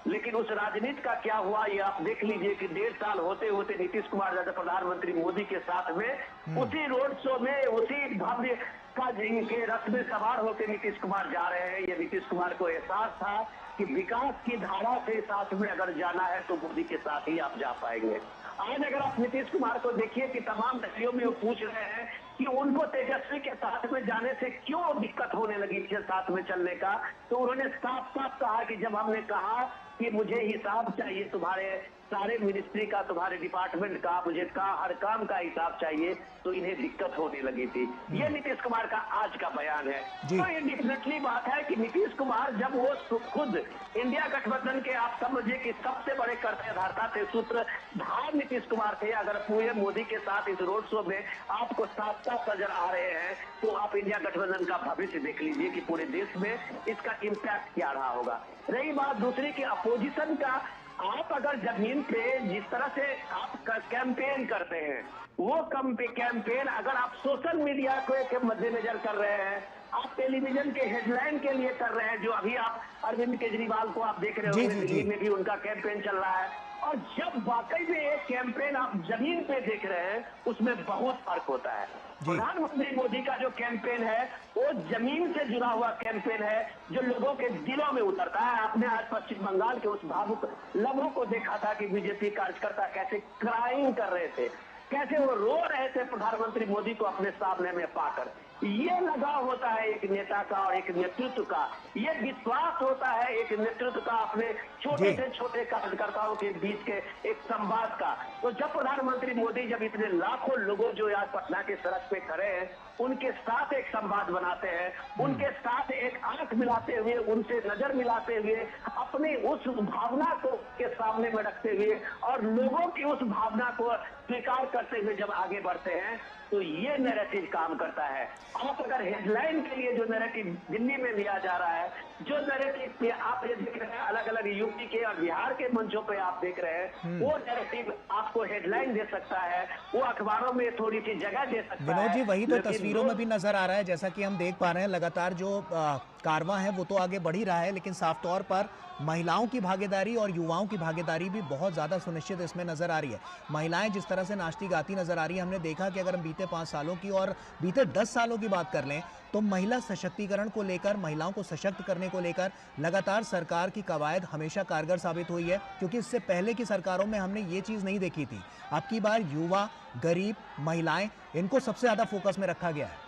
लेकिन उस राजनीति का क्या हुआ ये आप देख लीजिए कि 1.5 साल होते होते नीतीश कुमार जैसे प्रधानमंत्री मोदी के साथ में उसी रोड शो में उसी भव्य का जिनके रथ में सवार होकर नीतीश कुमार जा रहे हैं। ये नीतीश कुमार को एहसास था कि विकास की धारा से साथ में अगर जाना है तो मोदी के साथ ही आप जा पाएंगे। आज अगर आप नीतीश कुमार को देखिए कि तमाम रैलियों में वो पूछ रहे हैं कि उनको तेजस्वी के साथ में जाने से क्यों दिक्कत होने लगी थी साथ में चलने का, तो उन्होंने साफ साफ कहा कि जब हमने कहा कि मुझे हिसाब चाहिए तुम्हारे सारे मिनिस्ट्री का, तुम्हारे डिपार्टमेंट का, मुझे हर काम का हिसाब चाहिए, तो इन्हें दिक्कत होने लगी थी। ये नीतीश कुमार का आज का बयान है। तो ये डेफिनेटली बात है कि नीतीश कुमार जब वो खुद इंडिया गठबंधन के आप समझिए कि सबसे बड़े कर्तव्यधारता थे, सूत्रधार नीतीश कुमार थे। अगर पूरे मोदी के साथ इस रोड शो में आपको साफ साफ नजर आ रहे हैं तो आप इंडिया गठबंधन का भविष्य देख लीजिए कि पूरे देश में इसका इम्पैक्ट क्या रहा होगा। रही बात दूसरी की अपोजिशन का आप अगर जमीन पे जिस तरह से आप कैंपेन करते हैं, वो कैंपेन अगर आप सोशल मीडिया के मद्देनजर कर रहे हैं, आप टेलीविजन के हेडलाइन के लिए कर रहे हैं, जो अभी आप अरविंद केजरीवाल को आप देख रहे जी, होंगे, जी, दिल्ली जी। में भी उनका कैंपेन चल रहा है। और जब वाकई में एक कैंपेन आप जमीन पे देख रहे हैं, उसमें बहुत फर्क होता है। जी। प्रधानमंत्री मोदी का जो कैंपेन है, वो जमीन से जुड़ा हुआ कैंपेन है, जो लोगों के दिलों में उतरता है। आपने आज पश्चिम बंगाल के उस भावुक लम्हों को देखा था कि बीजेपी कार्यकर्ता कैसे क्राइम कर रहे थे, कैसे वो रो रहे थे प्रधानमंत्री मोदी को अपने सामने में पाकर। ये लगाव होता है एक नेता का और एक नेतृत्व का, ये विश्वास होता है एक नेतृत्व का अपने छोटे जी। से छोटे कार्यकर्ताओं के बीच के एक संवाद का। तो जब प्रधानमंत्री मोदी जब इतने लाखों लोगों जो आज पटना के सड़क पे खड़े हैं, उनके साथ एक संवाद बनाते हैं, उनके साथ एक आंख मिलाते हुए, उनसे नजर मिलाते हुए, अपनी उस भावना को के सामने में रखते हुए और लोगों की उस भावना को स्वीकार करते हुए जब आगे बढ़ते हैं, तो ये नैरेटिव काम करता है। आप अगर हेडलाइन के लिए जो नैरेटिव दिल्ली में लिया जा रहा है, जो नैरेटिव पे आप ये देख रहे हैं अलग अलग यूपी के और बिहार के मंचों पे आप देख रहे हैं, वो नैरेटिव आपको हेडलाइन दे सकता है, वो अखबारों में थोड़ी सी जगह दे सकता है। विनोद जी, वही तो लेकिन तस्वीरों में भी नजर आ रहा है, जैसा कि हम देख पा रहे हैं लगातार जो कारवां है वो तो आगे बढ़ ही रहा है, लेकिन साफ तौर पर महिलाओं की भागीदारी और युवाओं की भागीदारी भी बहुत ज़्यादा सुनिश्चित इसमें नजर आ रही है। महिलाएं जिस तरह से नाचती गाती नजर आ रही है, हमने देखा कि अगर हम बीते 5 सालों की और बीते 10 सालों की बात कर लें, तो महिला सशक्तिकरण को लेकर, महिलाओं को सशक्त करने को लेकर लगातार सरकार की कवायद हमेशा कारगर साबित हुई है, क्योंकि इससे पहले की सरकारों में हमने ये चीज़ नहीं देखी थी। अब की बार युवा, गरीब, महिलाएं, इनको सबसे ज़्यादा फोकस में रखा गया है।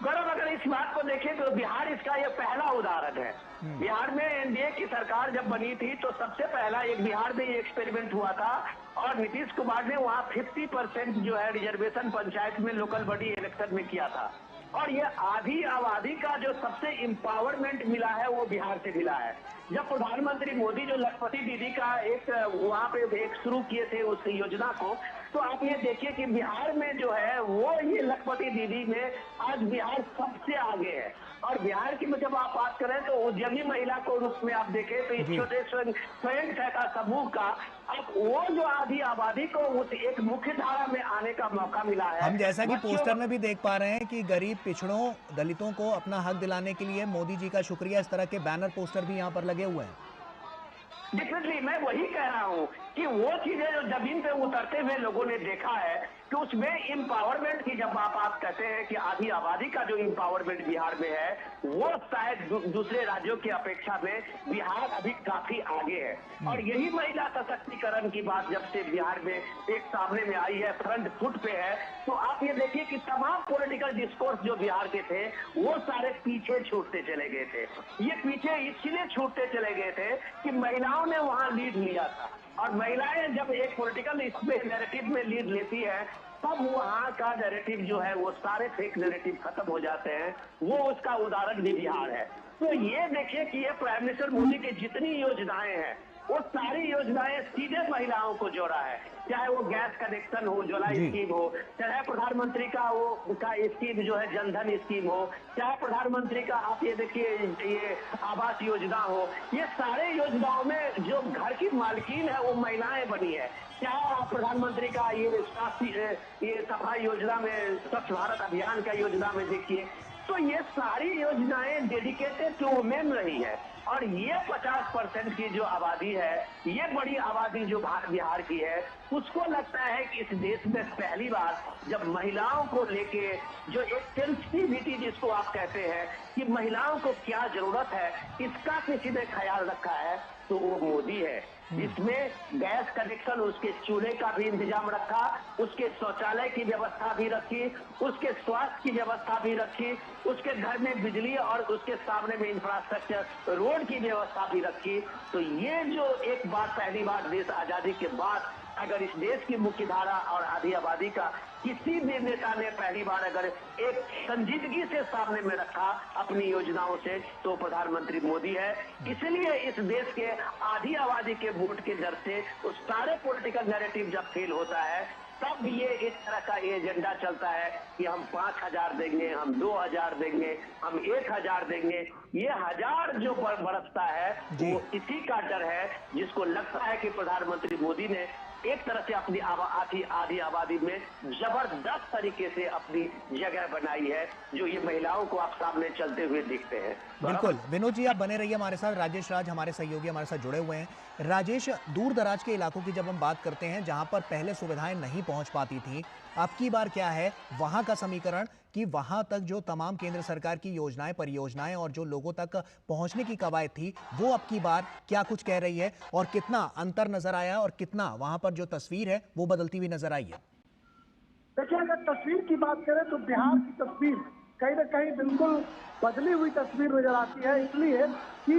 गौरव, अगर इस बात को देखें तो बिहार इसका ये पहला उदाहरण है। बिहार में एनडीए की सरकार जब बनी थी तो सबसे पहला एक बिहार में ये एक्सपेरिमेंट हुआ था और नीतीश कुमार ने वहाँ 50% जो है रिजर्वेशन पंचायत में लोकल बॉडी इलेक्शन में किया था। और ये आधी आबादी का जो सबसे एम्पावरमेंट मिला है वो बिहार से मिला है। जब प्रधानमंत्री मोदी जो लखपति दीदी का एक वहाँ पे एक शुरू किए थे उस योजना को, तो आप ये देखिए कि बिहार में जो है वो ये लखपति दीदी में आज बिहार सबसे आगे है। और बिहार की जब आप बात करें तो उद्यमी महिला को रूप में आप देखें तो इस छोटे स्वयं सहायता समूह का अब वो जो आधी आबादी को उस एक मुख्य धारा में आने का मौका मिला है। हम जैसा कि पोस्टर में भी देख पा रहे हैं कि गरीब, पिछड़ों, दलितों को अपना हक दिलाने के लिए मोदी जी का शुक्रिया, इस तरह के बैनर पोस्टर भी यहाँ पर लगे हुए हैं। डेफिनेटली मैं वही कह रहा हूँ कि वो चीजें जो जमीन पे उतरते हुए लोगों ने देखा है कि उसमें एम्पावरमेंट की जब आप कहते हैं कि आधी आबादी का जो एम्पावरमेंट बिहार में है वो शायद दूसरे राज्यों की अपेक्षा में बिहार अभी काफी आगे है। और यही महिला सशक्तिकरण की बात जब से बिहार में एक सामने में आई है, फ्रंट फुट पे है, तो आप ये देखिए कि तमाम पॉलिटिकल डिस्कोर्स जो बिहार के थे वो सारे पीछे छूटते चले गए थे। ये पीछे इसलिए छूटते चले गए थे कि महिलाओं ने वहां लीड लिया था और महिलाएं जब एक पॉलिटिकल इसमें नैरेटिव में लीड लेती है तब वहां का नैरेटिव जो है वो सारे फेक नैरेटिव खत्म हो जाते हैं। वो उसका उदाहरण भी बिहार है। तो ये देखिए कि ये प्राइम मिनिस्टर मोदी की जितनी योजनाएं हैं वो सारी योजनाएं सीधे महिलाओं को जोड़ा है, चाहे वो गैस कनेक्शन हो, उज्ज्वला स्कीम हो, चाहे प्रधानमंत्री का वो का स्कीम जो है जनधन स्कीम हो, चाहे प्रधानमंत्री का आप ये देखिए ये आवास योजना हो, ये सारे योजनाओं में जो घर की मालकिन है वो महिलाएं बनी है। चाहे आप प्रधानमंत्री का ये सफाई योजना में, स्वच्छ भारत अभियान का योजना में देखिए, तो ये सारी योजनाएं डेडिकेटेड टू वुमेन रही है। और ये 50% की जो आबादी है, ये बड़ी आबादी जो बिहार की है, उसको लगता है कि इस देश में पहली बार जब महिलाओं को लेके जो एक सेंसिटिविटी जिसको आप कहते हैं कि महिलाओं को क्या जरूरत है, इसका किसी ने ख्याल रखा है तो वो मोदी है। इसमें गैस कनेक्शन, उसके चूल्हे का भी इंतजाम रखा, उसके शौचालय की व्यवस्था भी रखी, उसके स्वास्थ्य की व्यवस्था भी रखी, उसके घर में बिजली और उसके सामने में इंफ्रास्ट्रक्चर रोड की व्यवस्था भी रखी। तो ये जो एक बार पहली बार देश आजादी के बाद अगर इस देश की मुख्य धारा और आधी आबादी का किसी भी नेता ने पहली बार अगर एक संजीदगी से सामने में रखा अपनी योजनाओं से, तो प्रधानमंत्री मोदी है। इसलिए इस देश के आधी आबादी के वोट के डर से उस सारे पॉलिटिकल नैरेटिव जब फेल होता है तब ये इस तरह का एजेंडा चलता है कि हम 5,000 देंगे, हम 2,000 देंगे, हम 1,000 देंगे। ये 1,000 जो बरसता है वो इसी का डर है, जिसको लगता है कि प्रधानमंत्री मोदी ने एक तरह से अपनी आधी आबादी में जबरदस्त तरीके से अपनी जगह बनाई है, जो ये महिलाओं को आप सामने चलते हुए दिखते हैं। बिल्कुल विनोद जी, आप बने रहिए हमारे साथ। राजेश राज हमारे सहयोगी हमारे साथ जुड़े हुए हैं। राजेश, दूर दराज के इलाकों की जब हम बात करते हैं जहां पर पहले सुविधाएं नहीं पहुंच पाती थी, अब की बार क्या है वहां का समीकरण कि वहां तक जो तमाम केंद्र सरकार की योजनाएं, परियोजनाएं और जो लोगों तक पहुंचने की कवायद थी, वो अब की बार क्या कुछ कह रही है और कितना अंतर नजर आया और कितना वहां पर जो तस्वीर है वो बदलती हुई नजर आई है? देखिए, अगर तस्वीर की बात करें तो बिहार की तस्वीर कहीं ना कहीं बिल्कुल बदली हुई तस्वीर नजर आती है, इसलिए कि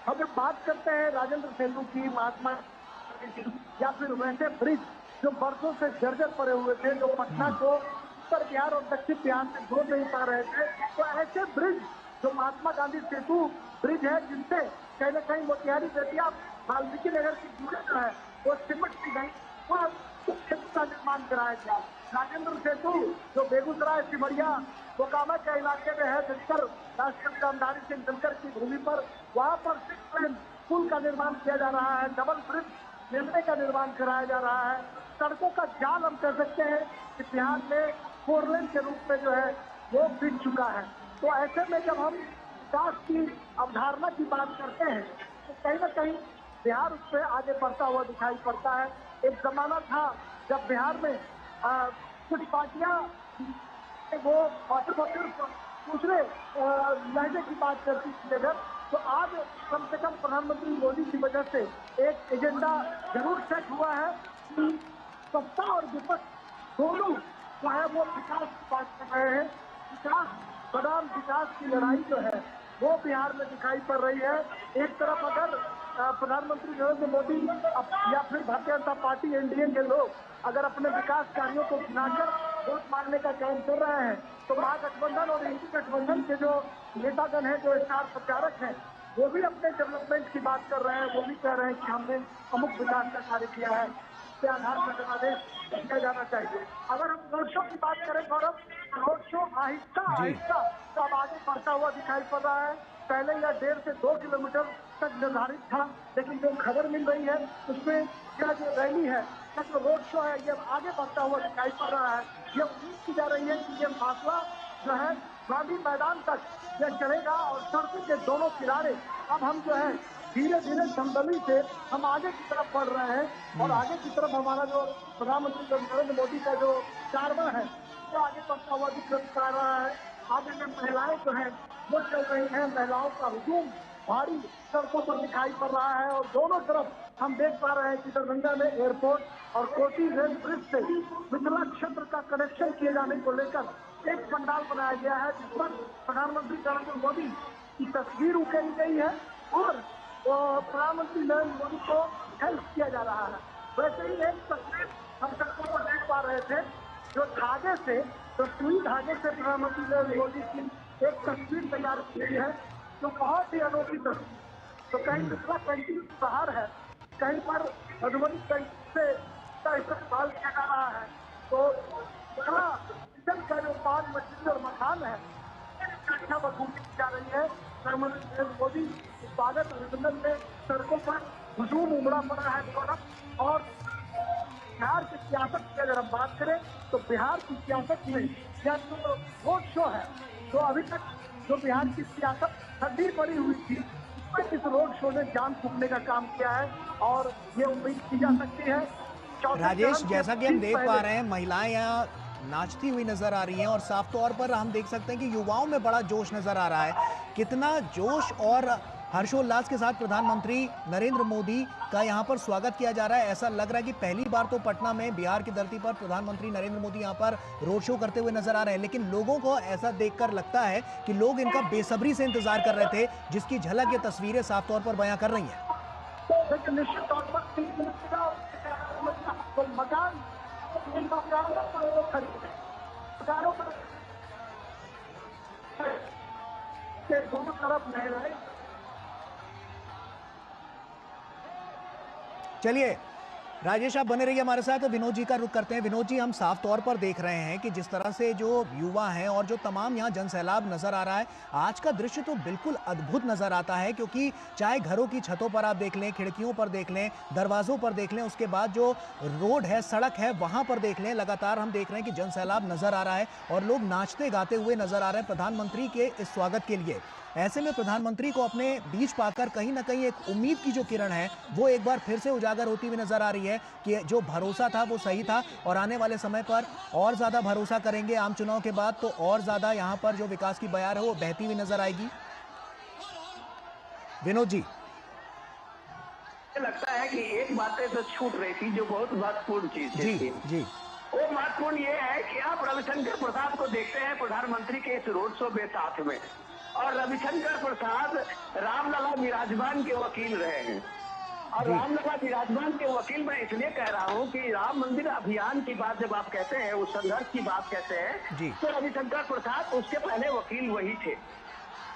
हम जब बात करते हैं राजेंद्र सेतु की, महात्मा या फिर वैसे ब्रिज जो बरसों से जर्जर पड़े हुए थे, जो पटना को उत्तर बिहार और दक्षिण बिहार से जोड़ नहीं पा रहे थे, तो ऐसे ब्रिज जो महात्मा गांधी सेतु ब्रिज है, जिससे कहीं ना कहीं मोतिहारी बेतिया वाल्मीकि नगर की दूरी जो है वो सिमट दी गई, वो सेतु का निर्माण कराया गया। राजेंद्र सेतु जो बेगूसराय, सिमरिया, मोकामा के इलाके में है, दिनकर राष्ट्रपति रामधारी सिंह दिनकर की भूमि पर, वहां पर 6 लेन पुल का निर्माण किया जा रहा है, डबल ब्रिज रेलवे का निर्माण कराया जा रहा है। सड़कों का जाल हम कह सकते हैं कि बिहार में 4 लेन के रूप में जो है वो बिक चुका है। तो ऐसे में जब हम विकास की अवधारणा की बात करते हैं तो कहीं ना कहीं बिहार उस पर आगे बढ़ता हुआ दिखाई पड़ता है। एक जमाना था जब बिहार में कुछ पार्टियां वो दूसरे लहजे की बात करती थी, अगर तो आज कम से कम प्रधानमंत्री मोदी की वजह से एक एजेंडा जरूर सेट हुआ है कि सत्ता और विपक्ष दोनों जो है वो विकास की बात कर रहे हैं। विकास बनाम विकास की लड़ाई जो है वो बिहार में दिखाई पड़ रही है। एक तरफ अगर प्रधानमंत्री नरेंद्र मोदी या फिर भारतीय जनता पार्टी, एनडीए के लोग अगर अपने विकास कार्यों को गिनाकर वोट मांगने का काम कर रहे हैं, तो महागठबंधन और एनडीए गठबंधन के जो नेतागण हैं, जो स्टार प्रचारक हैं, वो भी अपने डेवलपमेंट की बात कर रहे हैं। वो भी कह रहे हैं कि हमने अमुक विकास का कार्य किया है, इसके आधार पर जनादेश किया जाना चाहिए। अगर हम रोड शो की बात करें गौरव, रोड शो आहिस्ता आहिस्ता अब आगे बढ़ता हुआ दिखाई पड़ रहा है। पहले यह 1.5 से 2 किलोमीटर तक निर्धारित था, लेकिन जो खबर मिल रही है उसमें यह जो रैली है, यह जो रोड शो है, यह आगे बढ़ता हुआ दिखाई पड़ रहा है। यह उम्मीद की जा रही है कि यह फासला जो है गांधी मैदान तक यह चलेगा और सड़कों के दोनों किनारे अब हम जो है धीरे धीरे दमदमी से हम आगे की तरफ बढ़ रहे हैं और आगे की तरफ हमारा जो प्रधानमंत्री नरेंद्र मोदी का जो कारवा है वो आगे बढ़ता हुआ दिखा रहा है। आगे में महिलाएं जो है वो चल रही हैं, महिलाओं का हुजूम भारी सड़कों पर दिखाई पड़ रहा है और दोनों तरफ हम देख पा रहे हैं कि दरभंगा में एयरपोर्ट और कोसी रेल ब्रिज से मिथिला क्षेत्र का कनेक्शन किए जाने को लेकर एक पंडाल बनाया गया है, जिस पर प्रधानमंत्री नरेंद्र मोदी की तस्वीर उकेरी गई है और प्रधानमंत्री नरेंद्र मोदी को हेल्प किया जा रहा है। वैसे ही एक तस्वीर हम सड़कों पर देख पा रहे थे, जो धागे से, जो सुई धागे से प्रधानमंत्री नरेंद्र मोदी की एक तस्वीर तैयार की गई है, जो बहुत ही अनोखी तस्वीर। तो कहीं मिथिला पेंटिंग बाहर है, कहीं पर मधुबनी पेंटिंग से इसका इस्तेमाल किया जा रहा है। तो मिथिला किचन का जो पान, मछली और मखान है, अच्छा बखूबी की जा रही है। प्रधानमंत्री नरेंद्र मोदी स्वागत अभिनंदन में सड़कों पर हुजूम उमड़ा पड़ा है। और बिहार की सियासत की अगर हम बात करें तो बिहार की सियासत में यह जो रोड शो है, तो अभी तक जो बिहार की सियासत ठंडी पड़ी हुई थी, उसमें इस रोड शो ने जान फूकने का काम किया है और ये उम्मीद की जा सकती है। राजेश, जैसा कि हम देख पा रहे हैं महिलाएं यहाँ नाचती हुई नजर आ रही हैं और साफ तौर पर हम देख सकते हैं कि युवाओं में बड़ा जोश नजर आ रहा है। कितना जोश और हर्षोल्लास के साथ प्रधानमंत्री नरेंद्र मोदी का यहाँ पर स्वागत किया जा रहा है। ऐसा लग रहा है कि पहली बार तो पटना में बिहार की धरती पर प्रधानमंत्री नरेंद्र मोदी यहाँ पर रोड शो करते हुए नजर आ रहे हैं, लेकिन लोगों को ऐसा देखकर लगता है कि लोग इनका बेसब्री से इंतजार कर रहे थे, जिसकी झलक ये तस्वीरें साफ तौर पर बयां कर रही हैं। निश्चित तौर पर मकान दोनों तरफ चलिए राजेश, आप बने रहिए हमारे साथ। विनोद जी का रुख करते हैं। विनोद जी, हम साफ तौर पर देख रहे हैं कि जिस तरह से जो युवा हैं और जो तमाम यहाँ जनसैलाब नजर आ रहा है, आज का दृश्य तो बिल्कुल अद्भुत नजर आता है, क्योंकि चाहे घरों की छतों पर आप देख लें, खिड़कियों पर देख लें, दरवाजों पर देख लें, उसके बाद जो रोड है, सड़क है, वहां पर देख लें, लगातार हम देख रहे हैं कि जनसैलाब नजर आ रहा है और लोग नाचते गाते हुए नजर आ रहे हैं प्रधानमंत्री के इस स्वागत के लिए। ऐसे में प्रधानमंत्री को अपने बीच पाकर कहीं ना कहीं एक उम्मीद की जो किरण है वो एक बार फिर से उजागर होती हुई नजर आ रही है कि जो भरोसा था वो सही था और आने वाले समय पर और ज्यादा भरोसा करेंगे। आम चुनाव के बाद तो और ज्यादा यहाँ पर जो विकास की बयार है वो बहती हुई नजर आएगी। विनोद जी, लगता है कि एक बातें तो छूट रही थी जो बहुत महत्वपूर्ण चीज जी थी। जी वो महत्वपूर्ण ये है कि आप रविशंकर प्रसाद को देखते हैं प्रधानमंत्री के इस रोड शो में साथ में, और रविशंकर प्रसाद रामलला विराजमान के वकील रहे हैं। और जी। रामलला विराजमान के वकील मैं इसलिए कह रहा हूँ कि राम मंदिर अभियान की बात जब आप कहते हैं, उस संघर्ष की बात कहते हैं, जी। तो रविशंकर प्रसाद उसके पहले वकील वही थे।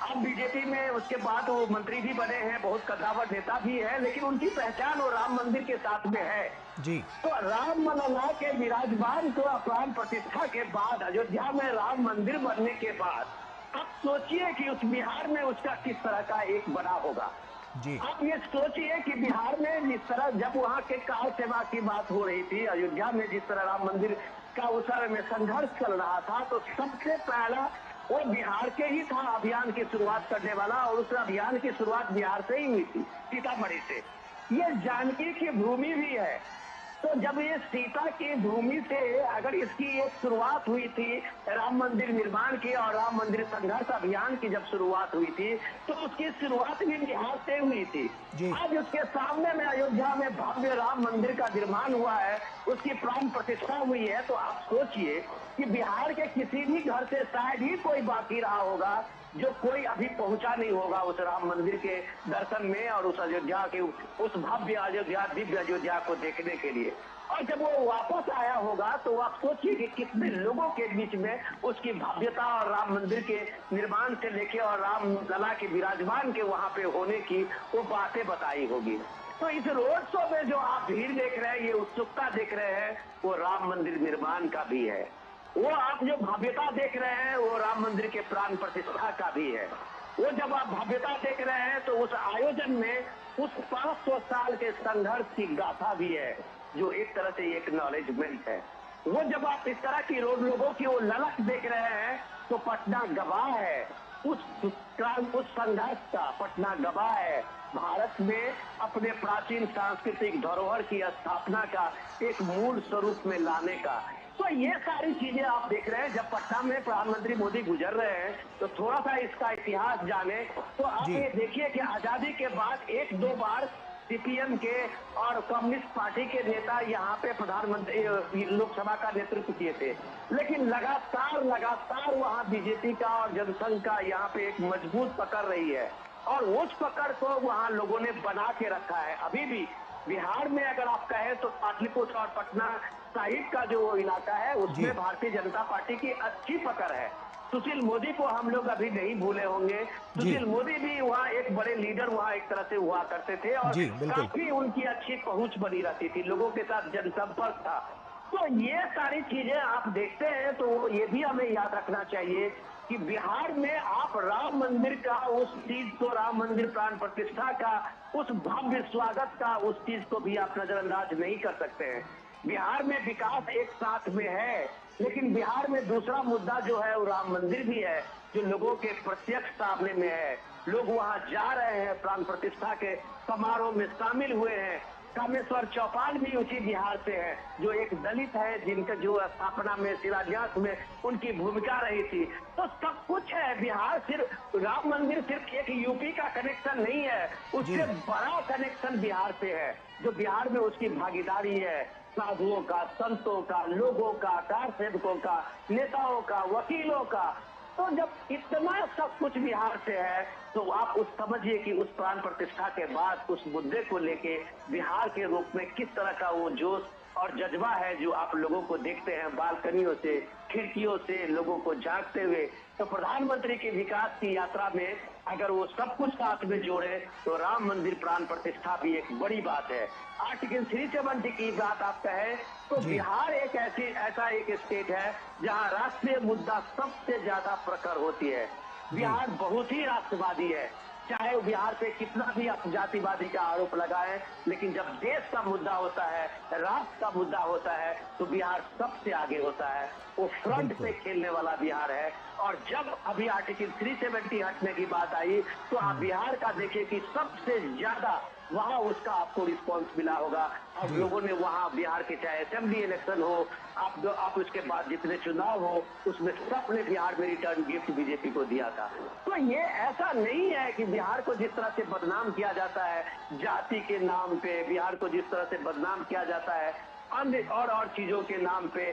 अब बीजेपी में उसके बाद वो मंत्री भी बने हैं, बहुत कद्दावर नेता भी है, लेकिन उनकी पहचान वो राम मंदिर के साथ में है। जी। तो रामलला के विराजमान को प्राण प्रतिष्ठा के बाद, अयोध्या में राम मंदिर बनने के बाद, अब सोचिए कि उस बिहार में उसका किस तरह का एक बड़ा होगा। जी। आप ये सोचिए कि बिहार में जिस तरह जब वहाँ के कार सेवा की बात हो रही थी, अयोध्या में जिस तरह राम मंदिर का उस समय में संघर्ष चल रहा था, तो सबसे पहला वो बिहार के ही था अभियान की शुरुआत करने वाला, और उस अभियान की शुरुआत बिहार से ही हुई थी, सीतामढ़ी से। ये जानकी की भूमि भी है। तो जब ये सीता की भूमि से अगर इसकी एक शुरुआत हुई थी राम मंदिर निर्माण की और राम मंदिर संघर्ष अभियान की जब शुरुआत हुई थी, तो उसकी शुरुआत भी बिहार से हुई थी। जी। आज उसके सामने में अयोध्या में भव्य राम मंदिर का निर्माण हुआ है, उसकी प्राण प्रतिष्ठा हुई है। तो आप सोचिए कि बिहार के किसी भी घर से शायद ही कोई बाकी रहा होगा जो कोई अभी पहुंचा नहीं होगा उस राम मंदिर के दर्शन में और उस अयोध्या के उस भव्य अयोध्या, दिव्य अयोध्या को देखने के लिए। और जब वो वापस आया होगा तो आप सोचिए कि कितने लोगों के बीच में उसकी भव्यता और राम मंदिर के निर्माण से लेके और राम लला के विराजमान के वहां पे होने की वो बातें बताई होगी। तो इस रोड शो में जो आप भीड़ देख रहे हैं, ये उत्सुकता देख रहे हैं, वो राम मंदिर निर्माण का भी है। वो आप जो भव्यता देख रहे हैं वो राम मंदिर के प्राण प्रतिष्ठा का भी है। वो जब आप भव्यता देख रहे हैं तो उस आयोजन में उस 500 साल के संघर्ष की गाथा भी है, जो एक तरह से एक नॉलेजमेंट है। वो जब आप इस तरह की लोगों की वो ललक देख रहे हैं तो पटना गवाह है उस संघर्ष का। पटना गवाह है भारत में अपने प्राचीन सांस्कृतिक धरोहर की स्थापना का एक मूल स्वरूप में लाने का। तो ये सारी चीजें आप देख रहे हैं। जब पटना में प्रधानमंत्री मोदी गुजर रहे हैं तो थोड़ा सा इसका इतिहास जाने तो आप ये देखिए कि आजादी के बाद एक दो बार सीपीएम के और कम्युनिस्ट पार्टी के नेता यहाँ पे प्रधानमंत्री लोकसभा का नेतृत्व किए थे, लेकिन लगातार वहाँ बीजेपी का और जनसंघ का यहाँ पे एक मजबूत पकड़ रही है, और उस पकड़ को वहाँ लोगों ने बना के रखा है। अभी भी बिहार में अगर आप कहें तो पाटलिपुत्र और पटना साहिब का जो इलाका है उसमें भारतीय जनता पार्टी की अच्छी पकड़ है। सुशील मोदी को हम लोग अभी नहीं भूले होंगे। सुशील मोदी भी वहाँ एक बड़े लीडर वहाँ एक तरह से हुआ करते थे और काफी उनकी अच्छी पहुंच बनी रहती थी, लोगों के साथ जनसंपर्क था। तो ये सारी चीजें आप देखते हैं तो ये भी हमें याद रखना चाहिए कि बिहार में आप राम मंदिर का उस चीज को, राम मंदिर प्राण प्रतिष्ठा का उस भव्य स्वागत का उस चीज को भी आप नजरअंदाज नहीं कर सकते हैं। बिहार में विकास एक साथ में है, लेकिन बिहार में दूसरा मुद्दा जो है वो राम मंदिर भी है, जो लोगों के प्रत्यक्ष सामने में है। लोग वहां जा रहे हैं, प्राण प्रतिष्ठा के समारोह में शामिल हुए हैं। कामेश्वर चौपाल भी उसी बिहार से है, जो एक दलित है जिनका जो स्थापना में, शिलान्यास में उनकी भूमिका रही थी। तो सब कुछ है। बिहार सिर्फ राम मंदिर सिर्फ एक यूपी का कनेक्शन नहीं है, उससे बड़ा कनेक्शन बिहार से है, जो बिहार में उसकी भागीदारी है साधुओं का, संतों का, लोगों का, कार सेवकों का, नेताओं का, वकीलों का। तो जब इतना सब कुछ बिहार से है तो आप उस समझिए कि उस प्राण प्रतिष्ठा के बाद उस मुद्दे को लेके बिहार के रूप में किस तरह का वो जोश और जज्बा है जो आप लोगों को देखते हैं बालकनियों से, खिड़कियों से लोगों को झांकते हुए। तो प्रधानमंत्री की विकास की यात्रा में अगर वो सब कुछ साथ में जोड़े तो राम मंदिर प्राण प्रतिष्ठा भी एक बड़ी बात है। आर्टिकल 370 की बात आप कहें तो बिहार एक ऐसा एक स्टेट है जहां राष्ट्रीय मुद्दा सबसे ज्यादा प्रखर होती है। बिहार बहुत ही राष्ट्रवादी है, चाहे बिहार पे कितना भी आप जातिवादी का आरोप लगाएं, लेकिन जब देश का मुद्दा होता है, राष्ट्र का मुद्दा होता है, तो बिहार सबसे आगे होता है। वो फ्रंट पे खेलने वाला बिहार है। और जब अभी आर्टिकल 370 हटने की बात आई तो आप बिहार का देखिए कि सबसे ज्यादा वहां उसका आपको रिस्पांस मिला होगा। और लोगों ने वहां बिहार के चाहे असेंबली इलेक्शन हो, आप उसके बाद जितने चुनाव हो, उसमें सबने बिहार में रिटर्न गिफ्ट बीजेपी को दिया था। तो ये ऐसा नहीं है कि बिहार को जिस तरह से बदनाम किया जाता है जाति के नाम पे, बिहार को जिस तरह से बदनाम किया जाता है अन्य और चीजों के नाम पे,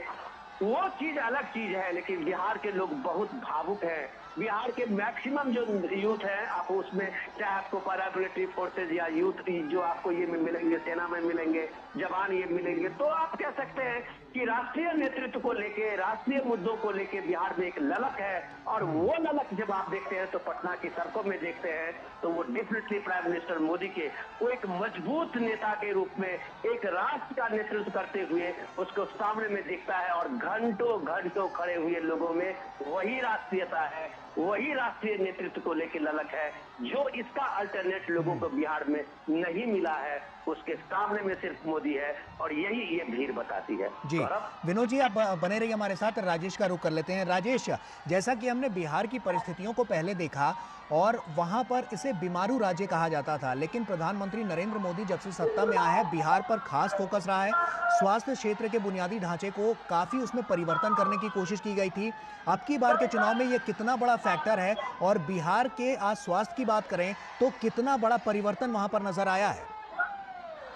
वो चीज अलग चीज है। लेकिन बिहार के लोग बहुत भावुक हैं। बिहार के मैक्सिमम जो यूथ है, आप उसमें चाहे आपको पैरामिलिट्री फोर्सेज या यूथ जो आपको ये मिलेंगे, सेना में मिलेंगे, जवान ये मिलेंगे, तो आप कह सकते हैं कि राष्ट्रीय नेतृत्व को लेके, राष्ट्रीय मुद्दों को लेके बिहार में एक ललक है। और वो ललक जब आप देखते हैं तो पटना की सड़कों में देखते हैं तो वो डेफिनेटली प्राइम मिनिस्टर मोदी के वो एक मजबूत नेता के रूप में एक राष्ट्र का नेतृत्व करते हुए उसको सामने में दिखता है। और घंटों घंटों खड़े हुए लोगों में वही राष्ट्रीयता है, वही राष्ट्रीय नेतृत्व को लेकर ललक है जो इसका अल्टरनेट लोगों को बिहार में नहीं मिला है। उसके सामने में सिर्फ मोदी है और यही ये भीड़ बताती है। जी विनोद जी, आप बने रहिए हमारे साथ। राजेश का रुख कर लेते हैं। राजेश, जैसा कि हमने बिहार की परिस्थितियों को पहले देखा और वहां पर इसे बीमारू राज्य कहा जाता था, लेकिन प्रधानमंत्री नरेंद्र मोदी जब से सत्ता में आया है बिहार पर खास फोकस रहा है। स्वास्थ्य क्षेत्र के बुनियादी ढांचे को काफी उसमें परिवर्तन करने की कोशिश की गई थी। अब की बार के चुनाव में ये कितना बड़ा फैक्टर है और बिहार के आज स्वास्थ्य की बात करें तो कितना बड़ा परिवर्तन वहां पर नजर आया है?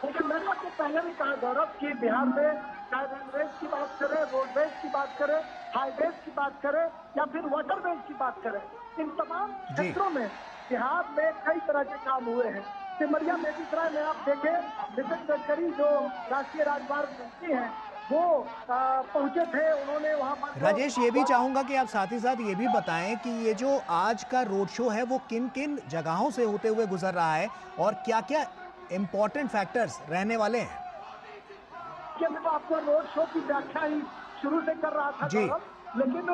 लेकिन मैंने आपको पहले भी कहा गौरव कि बिहार में चाहे रेलवेज की बात करें, रोडवेज की बात करें, हाईवेज की बात करें या फिर वाटरवेज की बात करें, इन तमाम क्षेत्रों में बिहार में कई तरह के काम हुए हैं। सिमरिया बेगूसराय में आप देखें, नितिन गडकरी जो राष्ट्रीय राजमार्ग मंत्री हैं वो पहुंचे थे, उन्होंने वहां पर। राजेश, ये भी चाहूंगा कि आप साथ ही साथ ये भी बताएं कि ये जो आज का रोड शो है वो किन किन जगहों से होते हुए गुजर रहा है और क्या क्या इम्पोर्टेंट फैक्टर्स रहने वाले हैं। कि मैं तो आपको रोड शो की व्याख्या ही शुरू से कर रहा था गौरव, लेकिन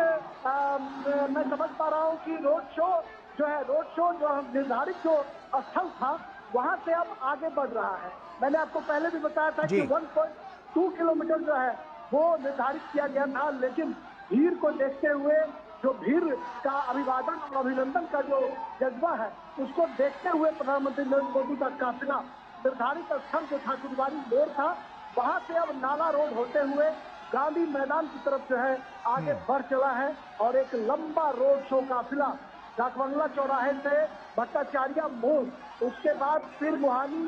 मैं समझ पा रहा हूँ कि रोड शो जो निर्धारित जो स्थल था वहां से अब आगे बढ़ रहा है। मैंने आपको पहले भी बताया था कि 1.2 किलोमीटर जो है वो निर्धारित किया गया था, लेकिन भीड़ को देखते हुए, जो भीड़ का अभिवादन और अभिनंदन का जो जज्बा है उसको देखते हुए प्रधानमंत्री नरेंद्र मोदी का काफिला निर्धारित स्थल जो ठाकुरबाड़ी मोड़ था वहां से अब नाला रोड होते हुए गांधी मैदान की तरफ जो है आगे बढ़ चला है। और एक लंबा रोड शो काफिला डाकबंगला चौराहे से भट्टाचार्य मोड़, उसके बाद फिर मुहानी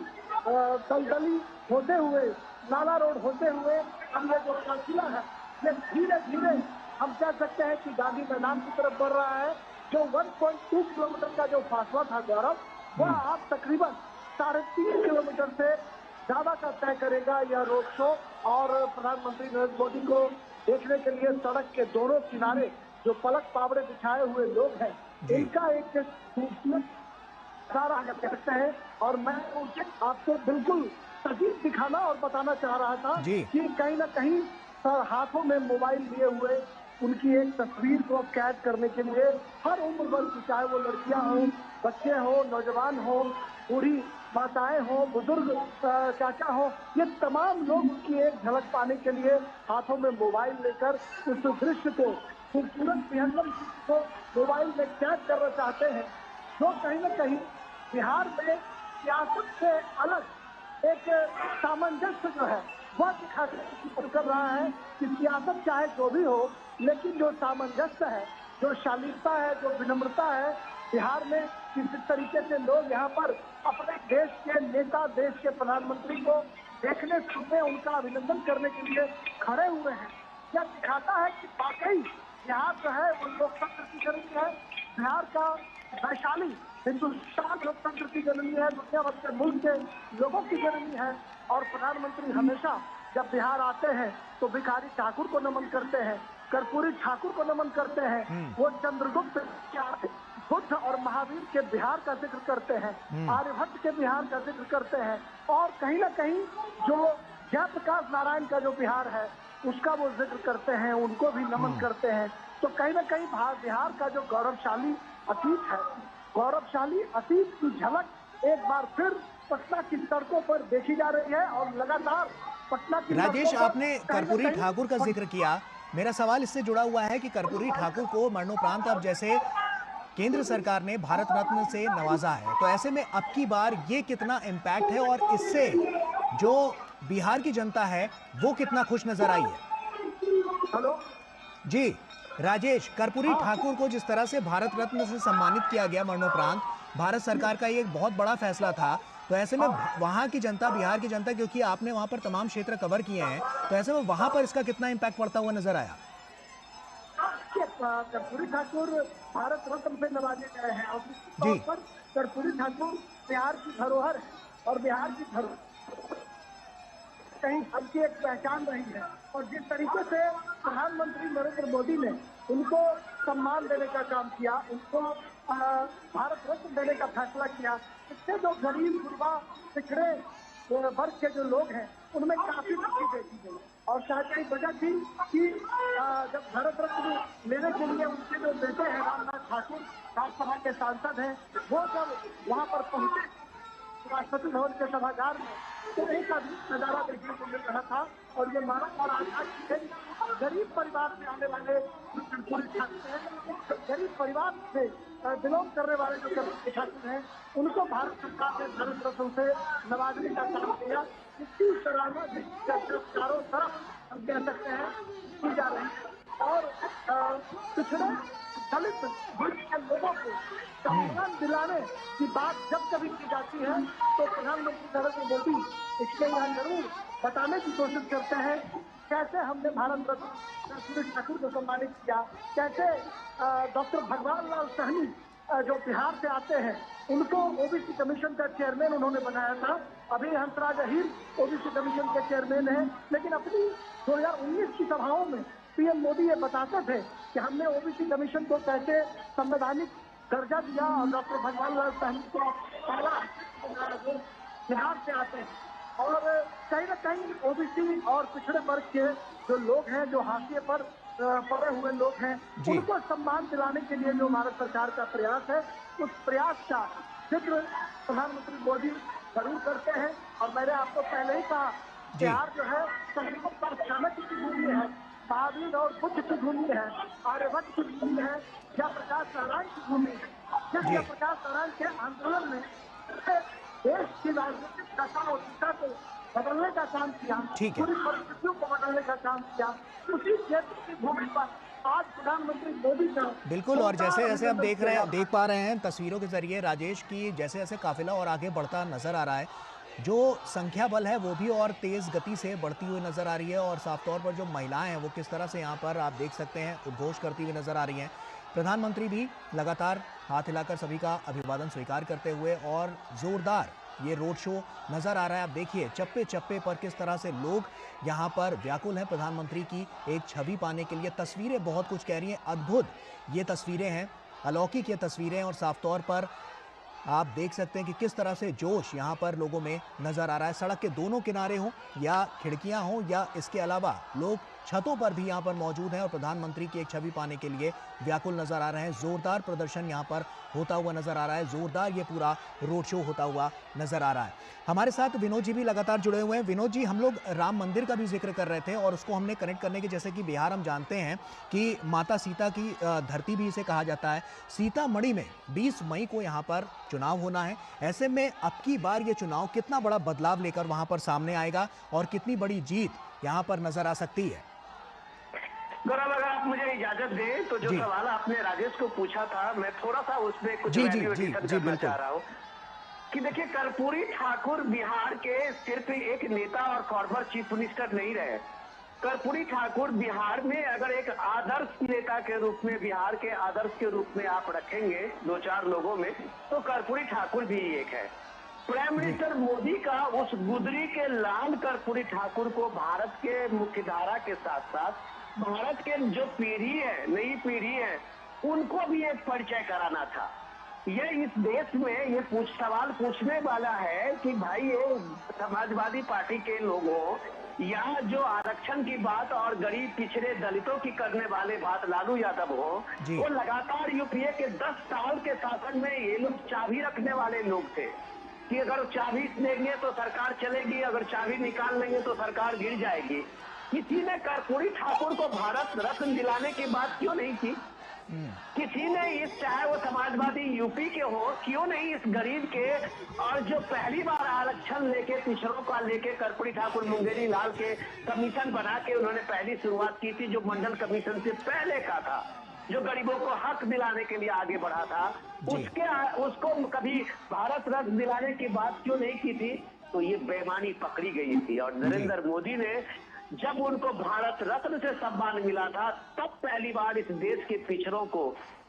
दलदली होते हुए नाला रोड होते हुए हम ये जो काफिला है ये धीरे धीरे हम कह सकते हैं कि गांधी मैदान की तरफ बढ़ रहा है। जो 1.2 किलोमीटर का जो फासला था गौरव, वह आप तकरीबन 3.5 किलोमीटर से ज्यादा का तय करेगा यह रोड शो। और प्रधानमंत्री नरेंद्र मोदी को देखने के लिए सड़क के दोनों किनारे जो पलक पावड़े बिछाए हुए लोग हैं, इनका एक खूबसूरत सारा कह सकते हैं। और मैं उसे आपको बिल्कुल सजीव दिखाना और बताना चाह रहा था कि कहीं ना कहीं हाथों में मोबाइल लिए हुए उनकी एक तस्वीर को कैद करने के लिए हर उम्र वर्ग की, चाहे वो लड़कियां हो, बच्चे हो, नौजवान हो, बूढ़ी माताएं हो, बुजुर्ग चाचा हो, ये तमाम लोग की एक झलक पाने के लिए हाथों में मोबाइल लेकर उस दृश्य को, खूबसूरत विहंगम को मोबाइल में कैद करना चाहते हैं, जो कहीं न कहीं बिहार में सियासत से अलग एक सामंजस्य जो है वह दिखाकर कर रहा है कि सियासत चाहे जो भी हो, लेकिन जो सामंजस्य है, जो शालीनता है, जो विनम्रता है, बिहार में किस तरीके से लोग यहाँ पर अपने देश के नेता, देश के प्रधानमंत्री को देखने सुनने, उनका अभिनंदन करने के लिए खड़े हुए हैं, यह दिखाता है कि वाकई बिहार जो है वो लोकतंत्र की जननी है। बिहार का वैशाली हिंदुस्तान लोकतंत्र की जननी है, दुनिया भर के मुल्क के लोगों की जननी है। और प्रधानमंत्री हमेशा जब बिहार आते हैं तो भिखारी ठाकुर को नमन करते हैं, कर्पूरी ठाकुर को नमन करते हैं, वो चंद्रगुप्त बुद्ध और महावीर के बिहार का जिक्र करते हैं, आर्यभट्ट के बिहार का जिक्र करते हैं, और कहीं ना कहीं जो जयप्रकाश नारायण का जो बिहार है उसका वो जिक्र करते हैं, उनको भी नमन करते हैं। तो कहीं ना कहीं बिहार का जो गौरवशाली अतीत है, गौरवशाली अतीत की झलक एक बार फिर पटना की सड़कों पर देखी जा रही है। और लगातार पटना की राजेश, आपने कर्पूरी ठाकुर का जिक्र किया, मेरा सवाल इससे जुड़ा हुआ है कि कर्पूरी ठाकुर को मरणोपरांत अब जैसे केंद्र सरकार ने भारत रत्न से नवाजा है, तो ऐसे में अब की बार ये कितना इम्पैक्ट है और इससे जो बिहार की जनता है वो कितना खुश नजर आई है? हेलो जी राजेश, कर्पूरी ठाकुर को जिस तरह से भारत रत्न से सम्मानित किया गया मरणोपरांत, भारत सरकार का ये एक बहुत बड़ा फैसला था, तो ऐसे में वहां की जनता, बिहार की जनता, क्योंकि आपने वहां पर तमाम क्षेत्र कवर किए हैं, तो ऐसे में वहां पर इसका कितना इम्पैक्ट पड़ता हुआ नजर आया? कर्पूरी ठाकुर भारत रत्न से नवाजे गए हैं और जी। पर कर्पूरी ठाकुर बिहार की धरोहर है और बिहार की धरोहर कहीं सबकी एक पहचान रही है। और जिस तरीके से प्रधानमंत्री नरेंद्र मोदी ने उनको सम्मान देने का काम किया, उनको भारत रत्न देने का फैसला किया, इससे जो गरीब गुरबा पिछड़े वर्ग के जो लोग हैं उनमें काफी खुशी देखी गई। और शायद यही वजह थी कि जब भारत रत्न लेने के लिए उनके जो बेटे हैं रामनाथ ठाकुर, राज्यसभा के सांसद हैं, वो जब वहां पर पहुंचे राष्ट्रपति भवन के सभागार में, तो एक अद्भुत नजारा देखने को मिल रहा था। और ये मानव और आजाद की गरीब परिवार से आने वाले कर्पूरी ठाकुर हैं, गरीब परिवार से बिलोंग करने वाले जो कर्पूरी ठाकुर हैं, उनको भारत सरकार ने भारत रत्न से नवाजने का काम किया। इसकी सराहना चारों तरफ हम कह सकते हैं की जा रही है। और पिछड़े दलित वर्ग के लोगों को सम्मान दिलाने की बात जब कभी की जाती है तो प्रधानमंत्री नरेंद्र मोदी इसके यहाँ जरूर बताने की कोशिश करते हैं कैसे हमने भारत रत्न कर्पूरी ठाकुर को सम्मानित किया, कैसे डॉक्टर भगवान लाल सहनी जो बिहार से आते हैं उनको ओबीसी कमीशन का चेयरमैन उन्होंने बनाया था। अभी हंसराज अहीर ओबीसी कमीशन के चेयरमैन हैं, लेकिन अपनी 2019 की सभाओं में पीएम मोदी ये बताते थे कि हमने ओबीसी कमीशन को कैसे संवैधानिक दर्जा दिया और डॉक्टर भगवान लाल सहनी को पहला बिहार से आते हैं। और कहीं ना कहीं ओबीसी और पिछड़े वर्ग के जो लोग हैं, जो हाशिए पर पड़े हुए लोग हैं, उनको सम्मान दिलाने के लिए जो भारत सरकार का प्रयास है, उस प्रयास का जिक्र प्रधानमंत्री मोदी जरूर करते हैं। और मैंने आपको पहले ही कहा, बिहार जो है संगठन पर चाणक्य की भूमि है, महावीर और बुद्ध की भूमि है, आर्यभट्ट की भूमि है, जयप्रकाश नारायण की भूमि है। जिस जयप्रकाश नारायण के आंदोलन में देश की राजनीतिक दशा और दिशा को बदलने का काम किया, पूरी परिस्थितियों को बदलने का काम किया, उसी क्षेत्र की भूमि पर आज प्रधानमंत्री मोदी का बिल्कुल। और जैसे जैसे आप देख पा रहे हैं तस्वीरों के जरिए राजेश की, जैसे जैसे काफिला और आगे बढ़ता नजर आ रहा है, जो संख्या बल है वो भी और तेज गति से बढ़ती हुई नजर आ रही है। और साफ तौर पर जो महिलाएं हैं वो किस तरह से यहाँ पर आप देख सकते हैं उद्घोष करती हुई नजर आ रही हैं। प्रधानमंत्री भी लगातार हाथ हिलाकर सभी का अभिवादन स्वीकार करते हुए, और जोरदार ये रोड शो नजर आ रहा है। आप देखिए चप्पे चप्पे पर किस तरह से लोग यहाँ पर व्याकुल हैं प्रधानमंत्री की एक छवि पाने के लिए। तस्वीरें बहुत कुछ कह रही हैं, अद्भुत ये तस्वीरें हैं, अलौकिक ये तस्वीरें। और साफ तौर पर आप देख सकते हैं कि किस तरह से जोश यहाँ पर लोगों में नजर आ रहा है। सड़क के दोनों किनारे हों या खिड़कियां हों या इसके अलावा लोग छतों पर भी यहाँ पर मौजूद हैं और प्रधानमंत्री की एक छवि पाने के लिए व्याकुल नजर आ रहे हैं। जोरदार प्रदर्शन यहाँ पर होता हुआ नजर आ रहा है, जोरदार ये पूरा रोड शो होता हुआ नजर आ रहा है। हमारे साथ विनोद जी भी लगातार जुड़े हुए हैं। विनोद जी, हम लोग राम मंदिर का भी जिक्र कर रहे थे और उसको हमने कनेक्ट करने के, जैसे कि बिहार हम जानते हैं कि माता सीता की धरती भी इसे कहा जाता है। सीतामढ़ी में 20 मई को यहाँ पर चुनाव होना है। ऐसे में अब की बार ये चुनाव कितना बड़ा बदलाव लेकर वहां पर सामने आएगा और कितनी बड़ी जीत यहाँ पर नजर आ सकती है? गौरव, अगर आप मुझे इजाजत दें तो जो सवाल आपने राजेश को पूछा था, मैं थोड़ा सा उसमें कुछ करना चाह रहा हूँ कि देखिए, कर्पूरी ठाकुर बिहार के सिर्फ एक नेता और फॉर्मर चीफ मिनिस्टर नहीं रहे। कर्पूरी ठाकुर बिहार में अगर एक आदर्श नेता के रूप में, बिहार के आदर्श के रूप में आप रखेंगे 2-4 लोगों में, तो कर्पूरी ठाकुर भी एक है। प्राइम मिनिस्टर मोदी का उस गुदरी के लाल कर्पूरी ठाकुर को भारत के मुख्यधारा के साथ साथ भारत के जो पीढ़ी है, नई पीढ़ी है, उनको भी एक परिचय कराना था। ये इस देश में ये सवाल पूछने वाला है कि भाई ये समाजवादी पार्टी के लोगों यहाँ जो आरक्षण की बात और गरीब पिछड़े दलितों की करने वाले बात लालू यादव हो, जी। वो लगातार यूपीए के 10 साल के शासन में ये लोग चाबी रखने वाले लोग थे कि अगर चाबी देंगे तो सरकार चलेगी, अगर चाबी निकाल लेंगे तो सरकार गिर जाएगी। किसी ने कर्पूरी ठाकुर को भारत रत्न दिलाने की बात क्यों नहीं की? किसी ने इस, चाहे वो समाजवादी यूपी के हो, क्यों नहीं इस गरीब के, और जो पहली बार आरक्षण लेके पिछड़ों का लेके कर्पूरी ठाकुर मुंगेरी लाल के कमीशन बना के उन्होंने पहली शुरुआत की थी, जो मंडल कमीशन से पहले का था, जो गरीबों को हक दिलाने के लिए आगे बढ़ा था, उसको कभी भारत रत्न दिलाने की बात क्यों नहीं की थी? तो ये बेईमानी पकड़ी गई थी। और नरेंद्र मोदी ने जब उनको भारत रत्न से सम्मान मिला था, तब पहली बार इस देश के पिछड़ों को,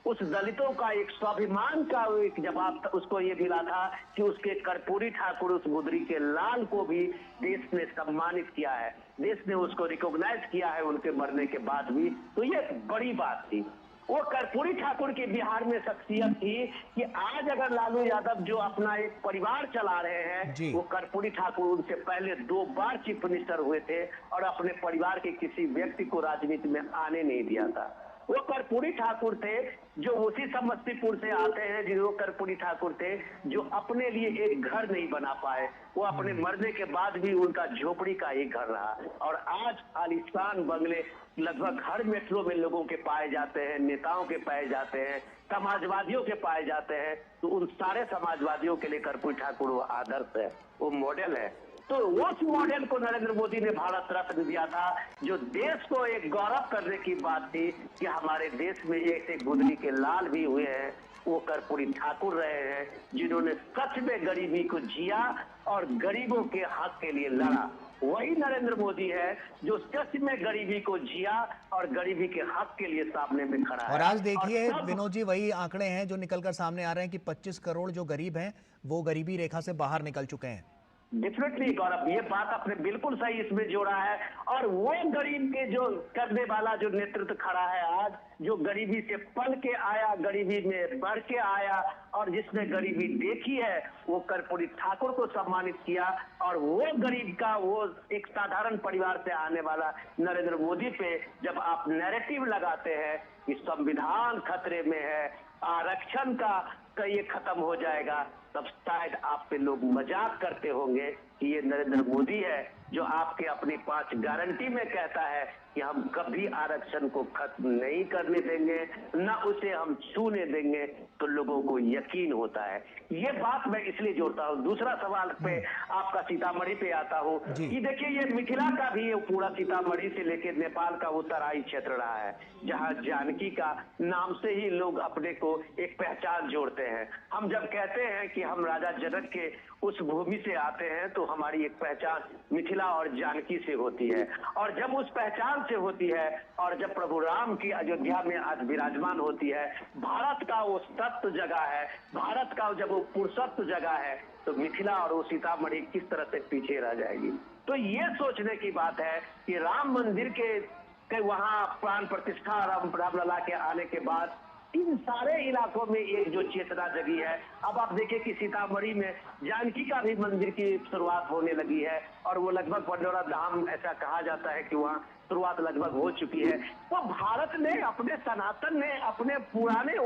उस दलितों का एक स्वाभिमान का एक जवाब उसको ये मिला था कि उसके कर्पूरी ठाकुर, उस गुदरी के लाल को भी देश ने सम्मानित किया है, देश ने उसको रिकॉग्नाइज किया है उनके मरने के बाद भी। तो ये एक बड़ी बात थी। वो कर्पूरी ठाकुर की बिहार में शख्सियत थी कि आज अगर लालू यादव जो अपना एक परिवार चला रहे हैं, वो कर्पूरी ठाकुर उनसे पहले 2 बार चीफ मिनिस्टर हुए थे और अपने परिवार के किसी व्यक्ति को राजनीति में आने नहीं दिया था। वो कर्पूरी ठाकुर थे जो उसी समस्तीपुर से आते हैं, जो कर्पूरी ठाकुर थे जो अपने लिए एक घर नहीं बना पाए। वो अपने मरने के बाद भी उनका झोपड़ी का एक घर रहा, और आज आलिशान बंगले लगभग हर मेट्रो में लोगों के पाए जाते हैं, नेताओं के पाए जाते हैं, समाजवादियों के पाए जाते हैं। तो उन सारे समाजवादियों के लिए कर्पूरी ठाकुर वो आदर्श है, वो मॉडल है। तो उस मॉडल को नरेंद्र मोदी ने भारत रत्न दिया था, जो देश को एक गौरव करने की बात थी कि हमारे देश में ऐसे गुदरी के लाल भी हुए हैं, वो कर्पूरी ठाकुर रहे हैं, जिन्होंने सच में गरीबी को जिया और गरीबों के हक के लिए लड़ा। वही नरेंद्र मोदी है जो सच में गरीबी को जिया और गरीबी के हक के लिए सामने में खड़ा है। और आज देखिए विनोद जी, वही आंकड़े हैं जो निकलकर सामने आ रहे हैं कि 25 करोड़ जो गरीब हैं वो गरीबी रेखा से बाहर निकल चुके हैं। डेफिनेटली गौरव, ये बात आपने बिल्कुल सही इसमें जोड़ा है। और वो गरीब के जो करने वाला जो नेतृत्व खड़ा है आज, जो गरीबी से पल के आया, गरीबी में बढ़ के आया, और जिसने गरीबी देखी है, वो कर्पूरी ठाकुर को सम्मानित किया। और वो गरीब का, वो एक साधारण परिवार से आने वाला नरेंद्र मोदी पे जब आप नैरेटिव लगाते हैं कि संविधान खतरे में है, आरक्षण का ये खत्म हो जाएगा, तब शायद आप पे लोग मजाक करते होंगे कि ये नरेंद्र मोदी है जो आपके अपनी 5 गारंटी में कहता है कि हम कभी आरक्षण को खत्म नहीं करने देंगे, न उसे हम छूने देंगे। तो लोगों को यकीन होता है। ये बात मैं इसलिए जोड़ता हूँ। दूसरा सवाल पे आपका सीतामढ़ी पे आता हूँ कि देखिए, ये मिथिला का भी पूरा सीतामढ़ी से लेकर नेपाल का वो तराई क्षेत्र रहा है, जहाँ जानकी का नाम से ही लोग अपने को एक पहचान जोड़ते हैं। हम जब कहते हैं कि हम राजा जनक के उस भूमि से आते हैं, तो हमारी एक पहचान मिथिला और जानकी से होती है। और जब उस पहचान से होती है, और जब प्रभु राम की अयोध्या में आज विराजमान होती है, भारत का वो सत्य जगह है, भारत का जब वो पुरुषत्व जगह है, तो मिथिला और वो सीतामढ़ी किस तरह से पीछे रह जाएगी। तो ये सोचने की बात है कि राम मंदिर के वहां प्राण प्रतिष्ठा रामलला के आने के बाद इन सारे इलाकों में एक जो चेतना जगी है। अब आप देखिए कि सीतामढ़ी में जानकी का भी मंदिर की शुरुआत होने लगी है, और वो लगभग पंडोरा धाम, ऐसा कहा जाता है कि वहाँ शुरुआत लगभग हो चुकी है। तो भारत ने, अपने सनातन ने, अपने पुराने